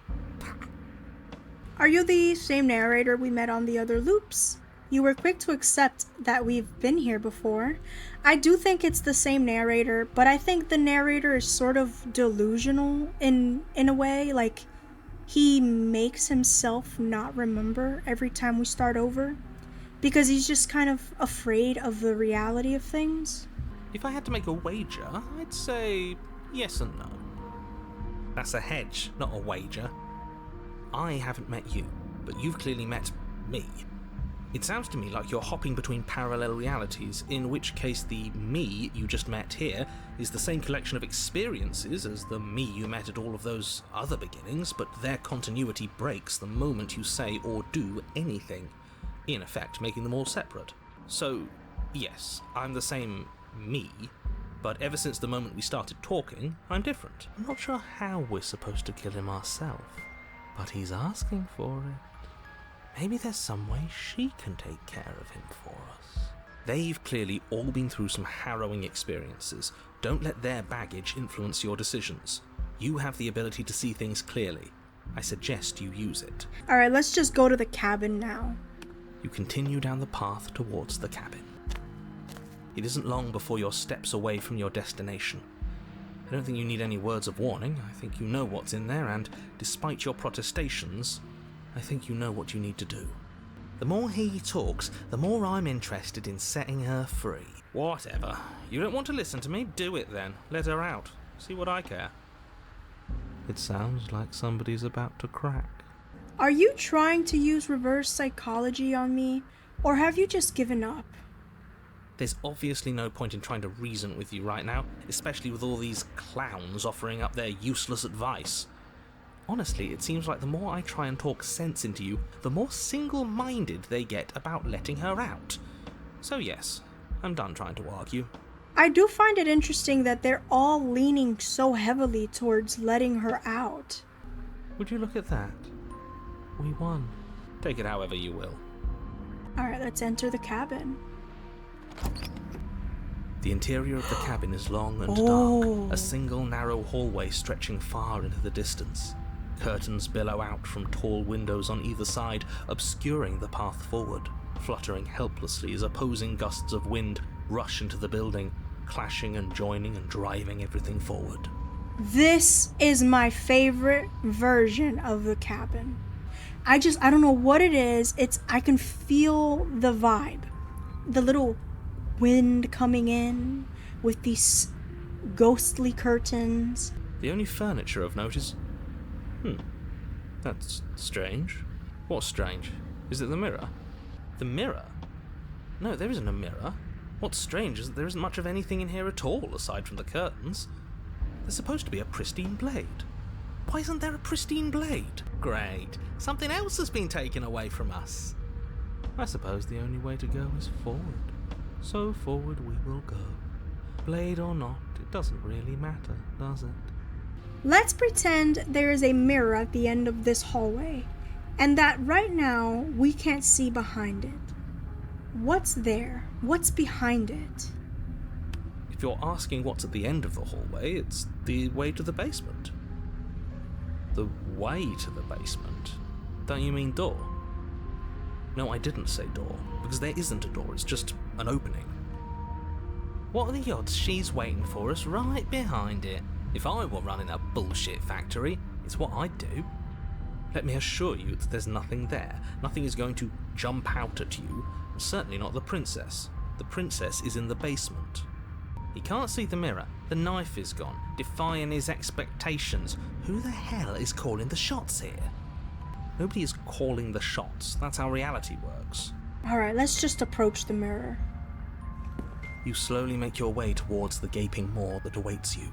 Are you the same narrator we met on the other loops? You were quick to accept that we've been here before. I do think it's the same narrator, but I think the narrator is sort of delusional in a way. Like, he makes himself not remember every time we start over, because he's just kind of afraid of the reality of things. If I had to make a wager, I'd say yes and no. That's a hedge, not a wager. I haven't met you, but you've clearly met me. It sounds to me like you're hopping between parallel realities, in which case the me you just met here is the same collection of experiences as the me you met at all of those other beginnings, but their continuity breaks the moment you say or do anything, in effect making them all separate. So, yes, I'm the same me, but ever since the moment we started talking, I'm different. I'm not sure how we're supposed to kill him ourselves, but he's asking for it. Maybe there's some way she can take care of him for us. They've clearly all been through some harrowing experiences. Don't let their baggage influence your decisions. You have the ability to see things clearly. I suggest you use it. Alright, let's just go to the cabin now. You continue down the path towards the cabin. It isn't long before you're steps away from your destination. I don't think you need any words of warning. I think you know what's in there, and despite your protestations, I think you know what you need to do. The more he talks, the more I'm interested in setting her free. Whatever. You don't want to listen to me? Do it then. Let her out. See what I care. It sounds like somebody's about to crack. Are you trying to use reverse psychology on me, or have you just given up? There's obviously no point in trying to reason with you right now, especially with all these clowns offering up their useless advice. Honestly, it seems like the more I try and talk sense into you, the more single-minded they get about letting her out. So yes, I'm done trying to argue. I do find it interesting that they're all leaning so heavily towards letting her out. Would you look at that? We won. Take it however you will. Alright, let's enter the cabin. The interior of the cabin is long and dark, a single narrow hallway stretching far into the distance. Curtains billow out from tall windows on either side, obscuring the path forward, fluttering helplessly as opposing gusts of wind rush into the building, clashing and joining and driving everything forward. This is my favorite version of the cabin. I don't know what it is. I can feel the vibe. The little wind coming in with these ghostly curtains. The only furniture of note is... That's strange. What's strange? Is it the mirror? The mirror? No, there isn't a mirror. What's strange is that there isn't much of anything in here at all, aside from the curtains. There's supposed to be a pristine blade. Why isn't there a pristine blade? Great. Something else has been taken away from us. I suppose the only way to go is forward. So forward we will go. Blade or not, it doesn't really matter, does it? Let's pretend there is a mirror at the end of this hallway, and that right now we can't see behind it. What's there? What's behind it? If you're asking what's at the end of the hallway, it's the way to the basement. The way to the basement? Don't you mean door? No, I didn't say door, because there isn't a door, it's just an opening. What are the odds she's waiting for us right behind it? If I were running a bullshit factory, it's what I'd do. Let me assure you that there's nothing there. Nothing is going to jump out at you, and certainly not the princess. The princess is in the basement. He can't see the mirror. The knife is gone, defying his expectations. Who the hell is calling the shots here? Nobody is calling the shots. That's how reality works. Alright, let's just approach the mirror. You slowly make your way towards the gaping maw that awaits you.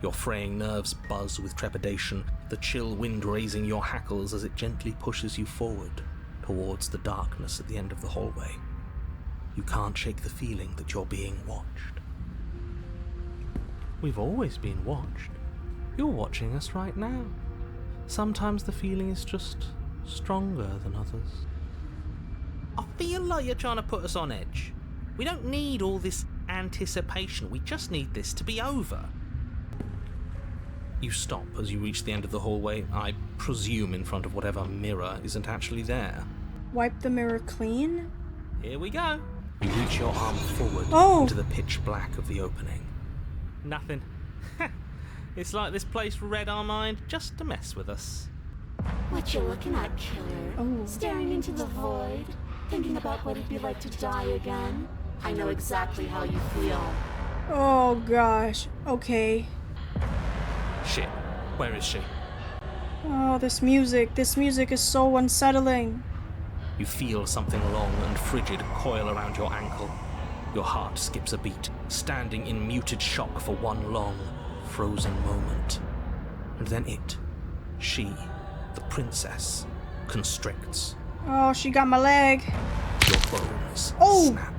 Your fraying nerves buzz with trepidation, the chill wind raising your hackles as it gently pushes you forward towards the darkness at the end of the hallway. You can't shake the feeling that you're being watched. We've always been watched. You're watching us right now. Sometimes the feeling is just stronger than others. I feel like you're trying to put us on edge. We don't need all this anticipation, we just need this to be over. You stop as you reach the end of the hallway, I presume in front of whatever mirror isn't actually there. Wipe the mirror clean? Here we go. You reach your arm forward into the pitch black of the opening. Nothing. It's like this place read our mind just to mess with us. What you looking at, killer? Oh. Staring into the void? Thinking about what it'd be like to die again? I know exactly how you feel. Oh gosh, okay. Shit, where is she? Oh, this music is so unsettling. You feel something long and frigid coil around your ankle. Your heart skips a beat, standing in muted shock for one long, frozen moment. And then she, the princess, constricts. Oh, she got my leg. Your bones snap.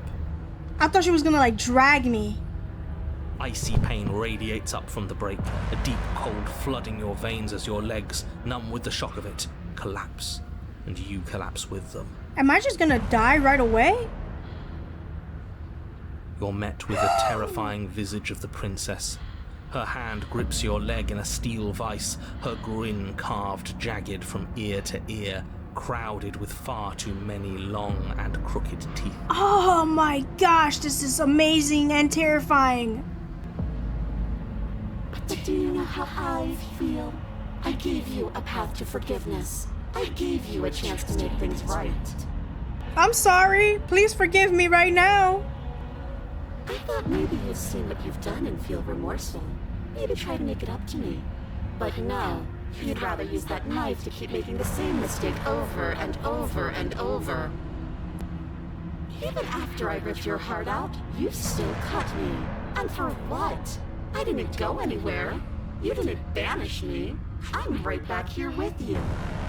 I thought she was gonna like drag me. Icy pain radiates up from the break, a deep cold flooding your veins as your legs, numb with the shock of it, collapse, and you collapse with them. Am I just gonna die right away? You're met with the terrifying visage of the princess. Her hand grips your leg in a steel vice, her grin carved jagged from ear to ear, crowded with far too many long and crooked teeth. Oh my gosh, this is amazing and terrifying. But do you know how I feel? I gave you a path to forgiveness. I gave you a chance to make things right. I'm sorry. Please forgive me right now. I thought maybe you'd seen what you've done and feel remorseful. Maybe try to make it up to me. But no, you'd rather use that knife to keep making the same mistake over and over and over. Even after I ripped your heart out, you still cut me. And for what? I didn't go anywhere. You didn't banish me. I'm right back here with you.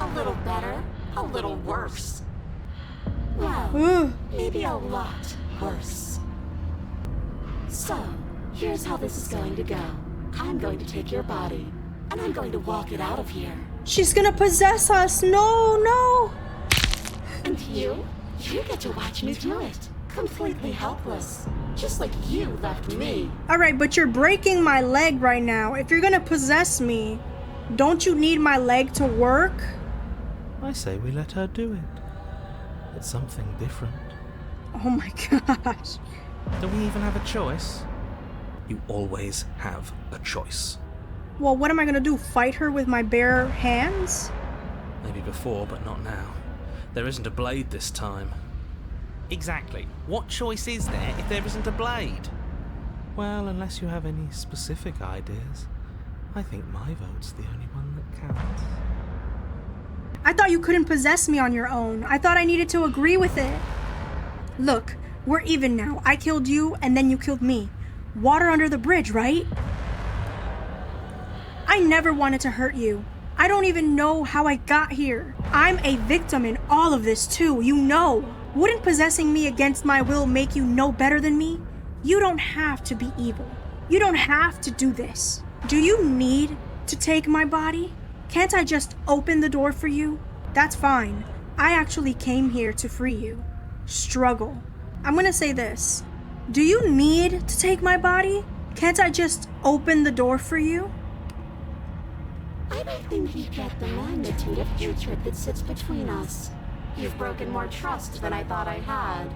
A little better, a little worse. Well, maybe a lot worse. So, here's how this is going to go. I'm going to take your body, and I'm going to walk it out of here. She's gonna possess us. No. And you get to watch me do it. Completely helpless. Just like you left me. Alright, but you're breaking my leg right now. If you're gonna possess me, don't you need my leg to work? I say we let her do it. It's something different. Oh my gosh. Do we even have a choice? You always have a choice. Well, what am I gonna do? Fight her with my bare hands? Maybe before, but not now. There isn't a blade this time. Exactly. What choice is there if there isn't a blade? Well, unless you have any specific ideas, I think my vote's the only one that counts. I thought you couldn't possess me on your own. I thought I needed to agree with it. Look, we're even now. I killed you, and then you killed me. Water under the bridge, right? I never wanted to hurt you. I don't even know how I got here. I'm a victim in all of this too, you know. Wouldn't possessing me against my will make you no better than me? You don't have to be evil. You don't have to do this. Do you need to take my body? Can't I just open the door for you? That's fine. I actually came here to free you. Struggle. I'm gonna say this. Do you need to take my body? Can't I just open the door for you? I don't think you get the magnitude of hatred that sits between us. You've broken more trust than I thought I had.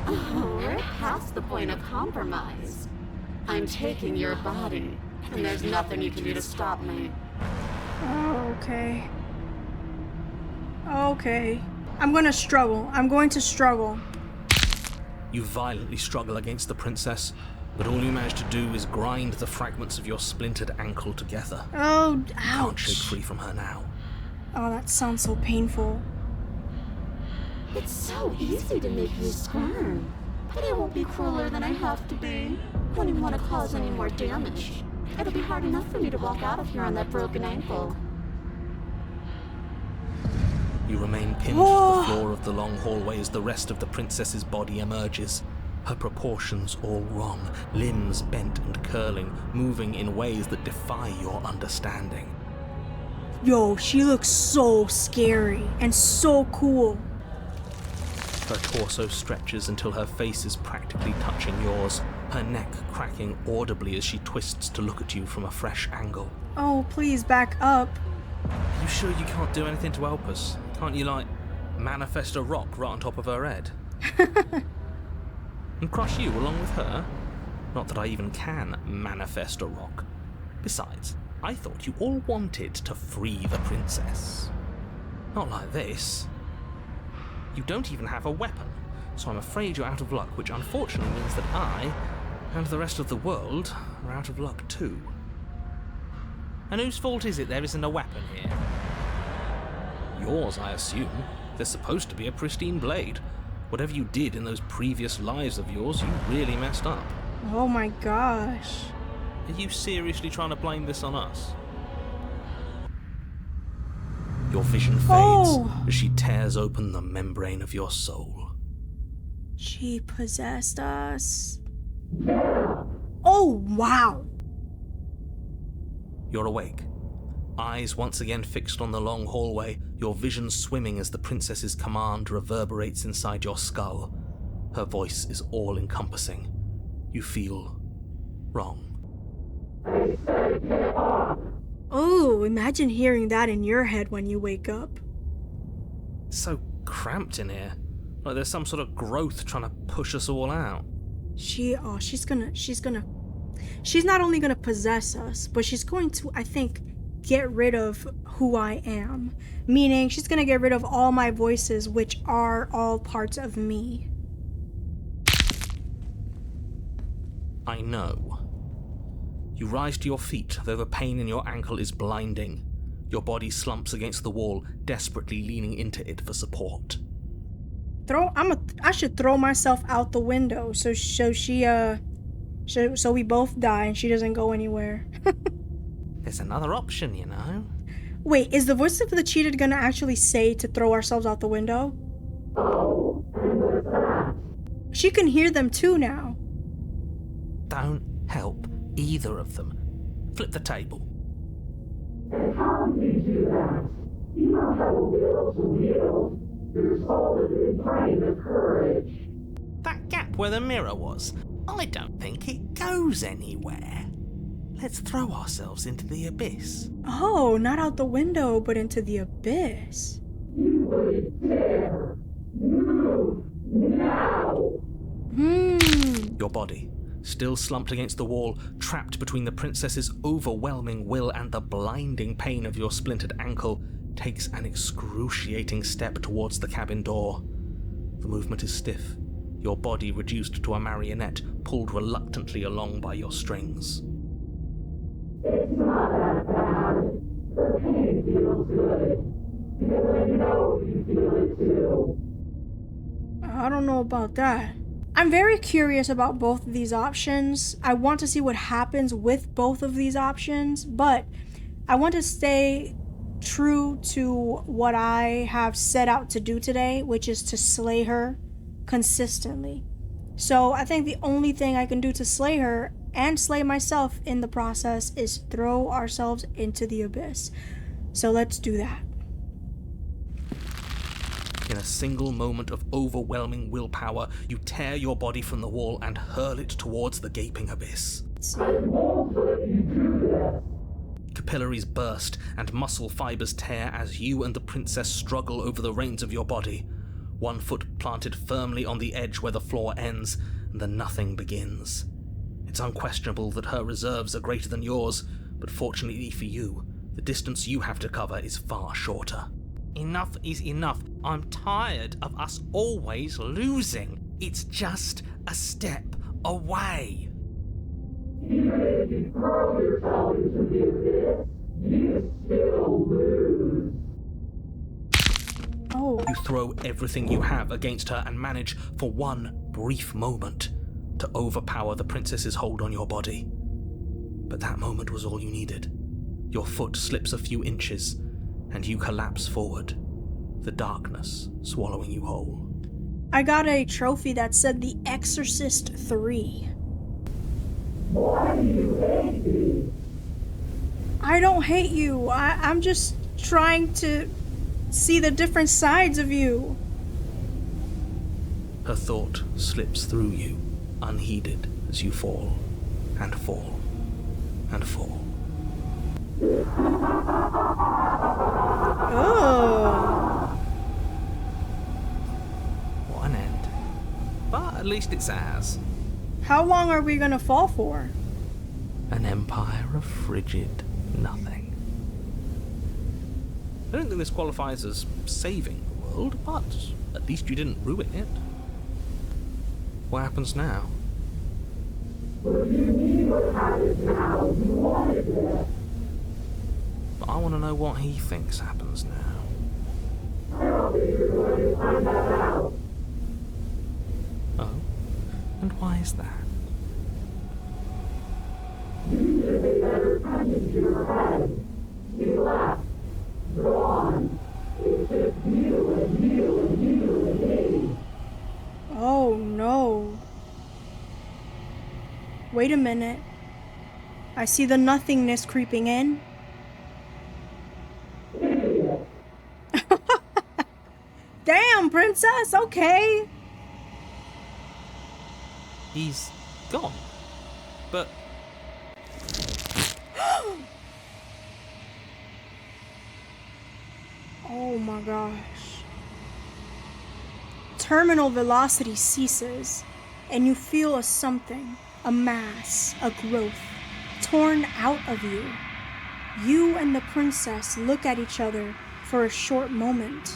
Oh, we're past the point of compromise. I'm taking your body, and there's nothing you can do to stop me. Oh, okay. Okay. I'm going to struggle. I'm going to struggle. You violently struggle against the princess, but all you manage to do is grind the fragments of your splintered ankle together. Oh, You can't shake ouch. free from her now. Oh, that sounds so painful. It's so easy to make you squirm, but I won't be crueler than I have to be. I don't even want to cause any more damage. It'll be hard enough for me to walk out of here on that broken ankle. You remain pinned to Whoa. the floor of the long hallway as the rest of the princess's body emerges. Her proportions all wrong, limbs bent and curling, moving in ways that defy your understanding. Yo, she looks so scary and so cool. Her torso stretches until her face is practically touching yours, her neck cracking audibly as she twists to look at you from a fresh angle. Oh, please back up. Are you sure you can't do anything to help us? Can't you, like, manifest a rock right on top of her head? And crush you along with her? Not that I even can manifest a rock. Besides, I thought you all wanted to free the princess. Not like this. You don't even have a weapon, so I'm afraid you're out of luck, which unfortunately means that I, and the rest of the world, are out of luck too. And whose fault is it there isn't a weapon here? Yours, I assume. There's supposed to be a pristine blade. Whatever you did in those previous lives of yours, you really messed up. Oh my gosh. Are you seriously trying to blame this on us? Your vision fades Oh. as she tears open the membrane of your soul. She possessed us. Oh, wow. You're awake. Eyes once again fixed on the long hallway, your vision swimming as the princess's command reverberates inside your skull. Her voice is all-encompassing. You feel wrong. Oh, imagine hearing that in your head when you wake up. It's so cramped in here. Like there's some sort of growth trying to push us all out. She's not only gonna possess us, but she's going to, I think, get rid of who I am. Meaning, she's gonna get rid of all my voices, which are all parts of me. I know. You rise to your feet, though the pain in your ankle is blinding. Your body slumps against the wall, desperately leaning into it for support. I should throw myself out the window so we both die and she doesn't go anywhere. There's another option, you know. Wait, is the voice of the cheated gonna actually say to throw ourselves out the window? She can hear them too now. Don't help either of them. Flip the table. That gap where the mirror was, I don't think it goes anywhere. Let's throw ourselves into the abyss. Oh, not out the window, but into the abyss. Your body, still slumped against the wall, trapped between the princess's overwhelming will and the blinding pain of your splintered ankle, takes an excruciating step towards the cabin door. The movement is stiff, your body reduced to a marionette, pulled reluctantly along by your strings. It's not that bad. The pain feels good. Because I know you feel it too. I don't know about that. I'm very curious about both of these options. I want to see what happens with both of these options, but I want to stay true to what I have set out to do today, which is to slay her consistently. So I think the only thing I can do to slay her and slay myself in the process is throw ourselves into the abyss. So let's do that. In a single moment of overwhelming willpower, you tear your body from the wall and hurl it towards the gaping abyss. I won't let you do that. Capillaries burst and muscle fibers tear as you and the princess struggle over the reins of your body. One foot planted firmly on the edge where the floor ends, and the nothing begins. It's unquestionable that her reserves are greater than yours, but fortunately for you, the distance you have to cover is far shorter. Enough is enough. I'm tired of us always losing. It's just a step away. Even if you throw yourself into the abyss, you still lose. Oh. You throw everything you have against her and manage, for one brief moment, to overpower the princess's hold on your body. But that moment was all you needed. Your foot slips a few inches, and you collapse forward, the darkness swallowing you whole. I got a trophy that said The Exorcist 3. Why do you hate me? I don't hate you. I'm just trying to see the different sides of you. Her thought slips through you, unheeded, as you fall, and fall, and fall. Oh. What an end. But at least it's ours. How long are we gonna fall for? An empire of frigid nothing. I don't think this qualifies as saving the world, but at least you didn't ruin it. What happens now? What do you mean what happens now? You wanted that. But I want to know what he thinks happens now. I don't think you're going to find that out. Oh? And why is that? You should be better attention to your head. You left. Gone. It's just you and you and you and me. Oh no. Wait a minute. I see the nothingness creeping in. Idiot. Damn, princess, okay. He's gone. But Oh my gosh. Terminal velocity ceases, and you feel a something, a mass, a growth, torn out of you. You and the princess look at each other for a short moment.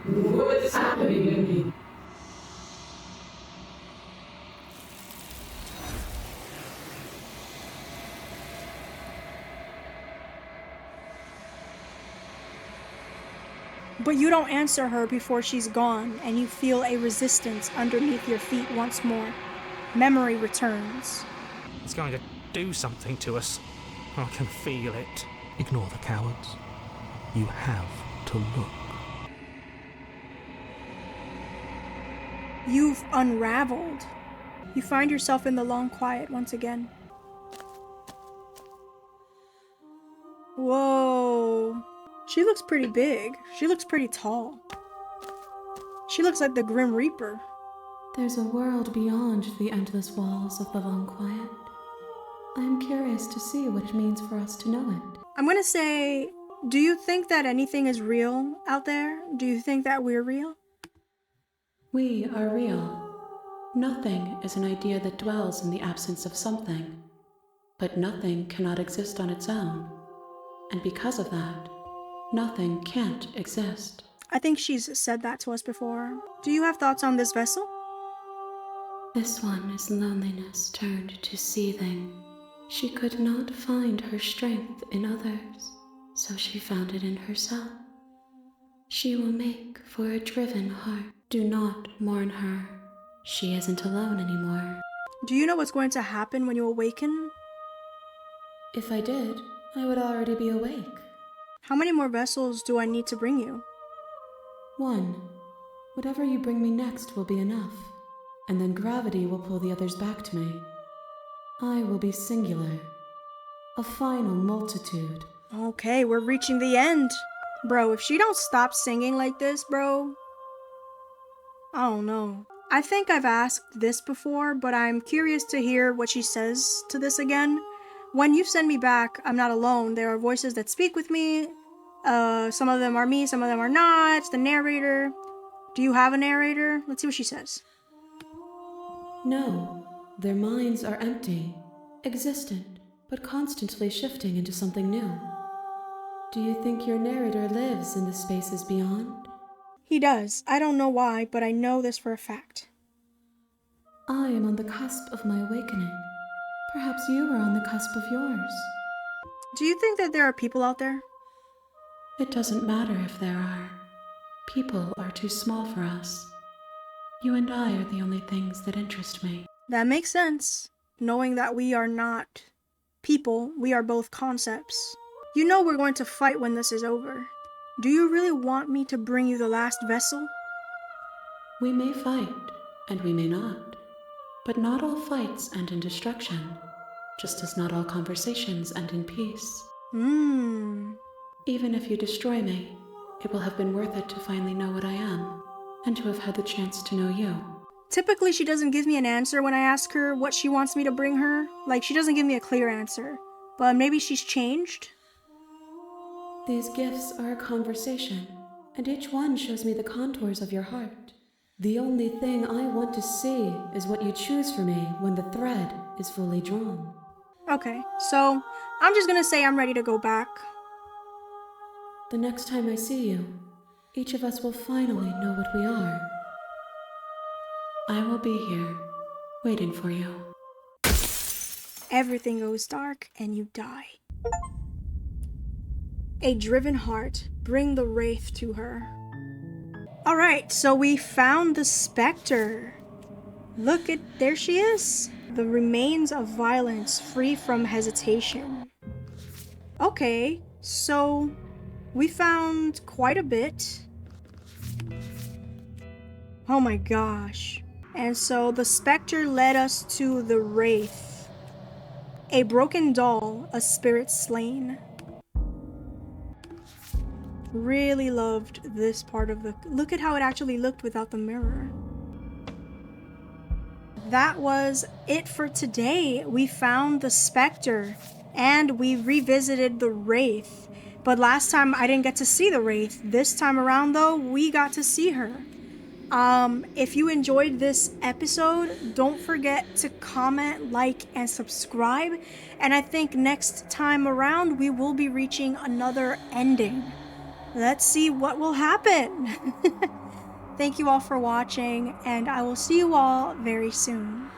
What's happening to me? But you don't answer her before she's gone, and you feel a resistance underneath your feet once more. Memory returns. it's going to do something to us. I can feel it. Ignore the cowards. You have to look. You've unraveled. You find yourself in the long quiet once again. Whoa. She looks pretty big. She looks pretty tall. She looks like the Grim Reaper. There's a world beyond the endless walls of the long quiet. I am curious to see what it means for us to know it. I'm gonna say, do you think that anything is real out there? Do you think that we're real? We are real. Nothing is an idea that dwells in the absence of something. But nothing cannot exist on its own. And because of that, nothing can't exist. I think she's said that to us before. Do you have thoughts on this vessel? This one is loneliness turned to seething. She could not find her strength in others, so she found it in herself. She will make for a driven heart. Do not mourn her. She isn't alone anymore. Do you know what's going to happen when you awaken? If I did, I would already be awake. How many more vessels do I need to bring you? One. Whatever you bring me next will be enough, and then gravity will pull the others back to me. I will be singular, a final multitude. Okay, we're reaching the end. Bro, if she don't stop singing like this, bro, I don't know. I think I've asked this before, but I'm curious to hear what she says to this again. When you send me back, I'm not alone. There are voices that speak with me. Some of them are me, some of them are not. It's the narrator. Do you have a narrator? Let's see what she says. No, their minds are empty, existent, but constantly shifting into something new. Do you think your narrator lives in the spaces beyond? He does. I don't know why, but I know this for a fact. I am on the cusp of my awakening. Perhaps you are on the cusp of yours. Do you think that there are people out there? It doesn't matter if there are. People are too small for us. You and I are the only things that interest me. That makes sense. Knowing that we are not people, we are both concepts. You know we're going to fight when this is over. Do you really want me to bring you the last vessel? We may fight, and we may not. But not all fights end in destruction, just as not all conversations end in peace. Even if you destroy me, it will have been worth it to finally know what I am, and to have had the chance to know you. Typically, she doesn't give me an answer when I ask her what she wants me to bring her. Like, she doesn't give me a clear answer. But maybe she's changed? These gifts are a conversation, and each one shows me the contours of your heart. The only thing I want to see is what you choose for me when the thread is fully drawn. Okay, so I'm just gonna say I'm ready to go back. The next time I see you, each of us will finally know what we are. I will be here, waiting for you. Everything goes dark and you die. A driven heart, bring the Wraith to her. Alright, so we found the Spectre. Look at, there she is. The remains of violence, free from hesitation. Okay, so we found quite a bit. Oh my gosh. And so the Spectre led us to the Wraith. A broken doll, a spirit slain. Really loved this part of the... Look at how it actually looked without the mirror. That was it for today. We found the Spectre and we revisited the Wraith. But last time I didn't get to see the Wraith. This time around though, we got to see her. If you enjoyed this episode, don't forget to comment, like, and subscribe. And I think next time around, we will be reaching another ending. Let's see what will happen. Thank you all for watching, and I will see you all very soon.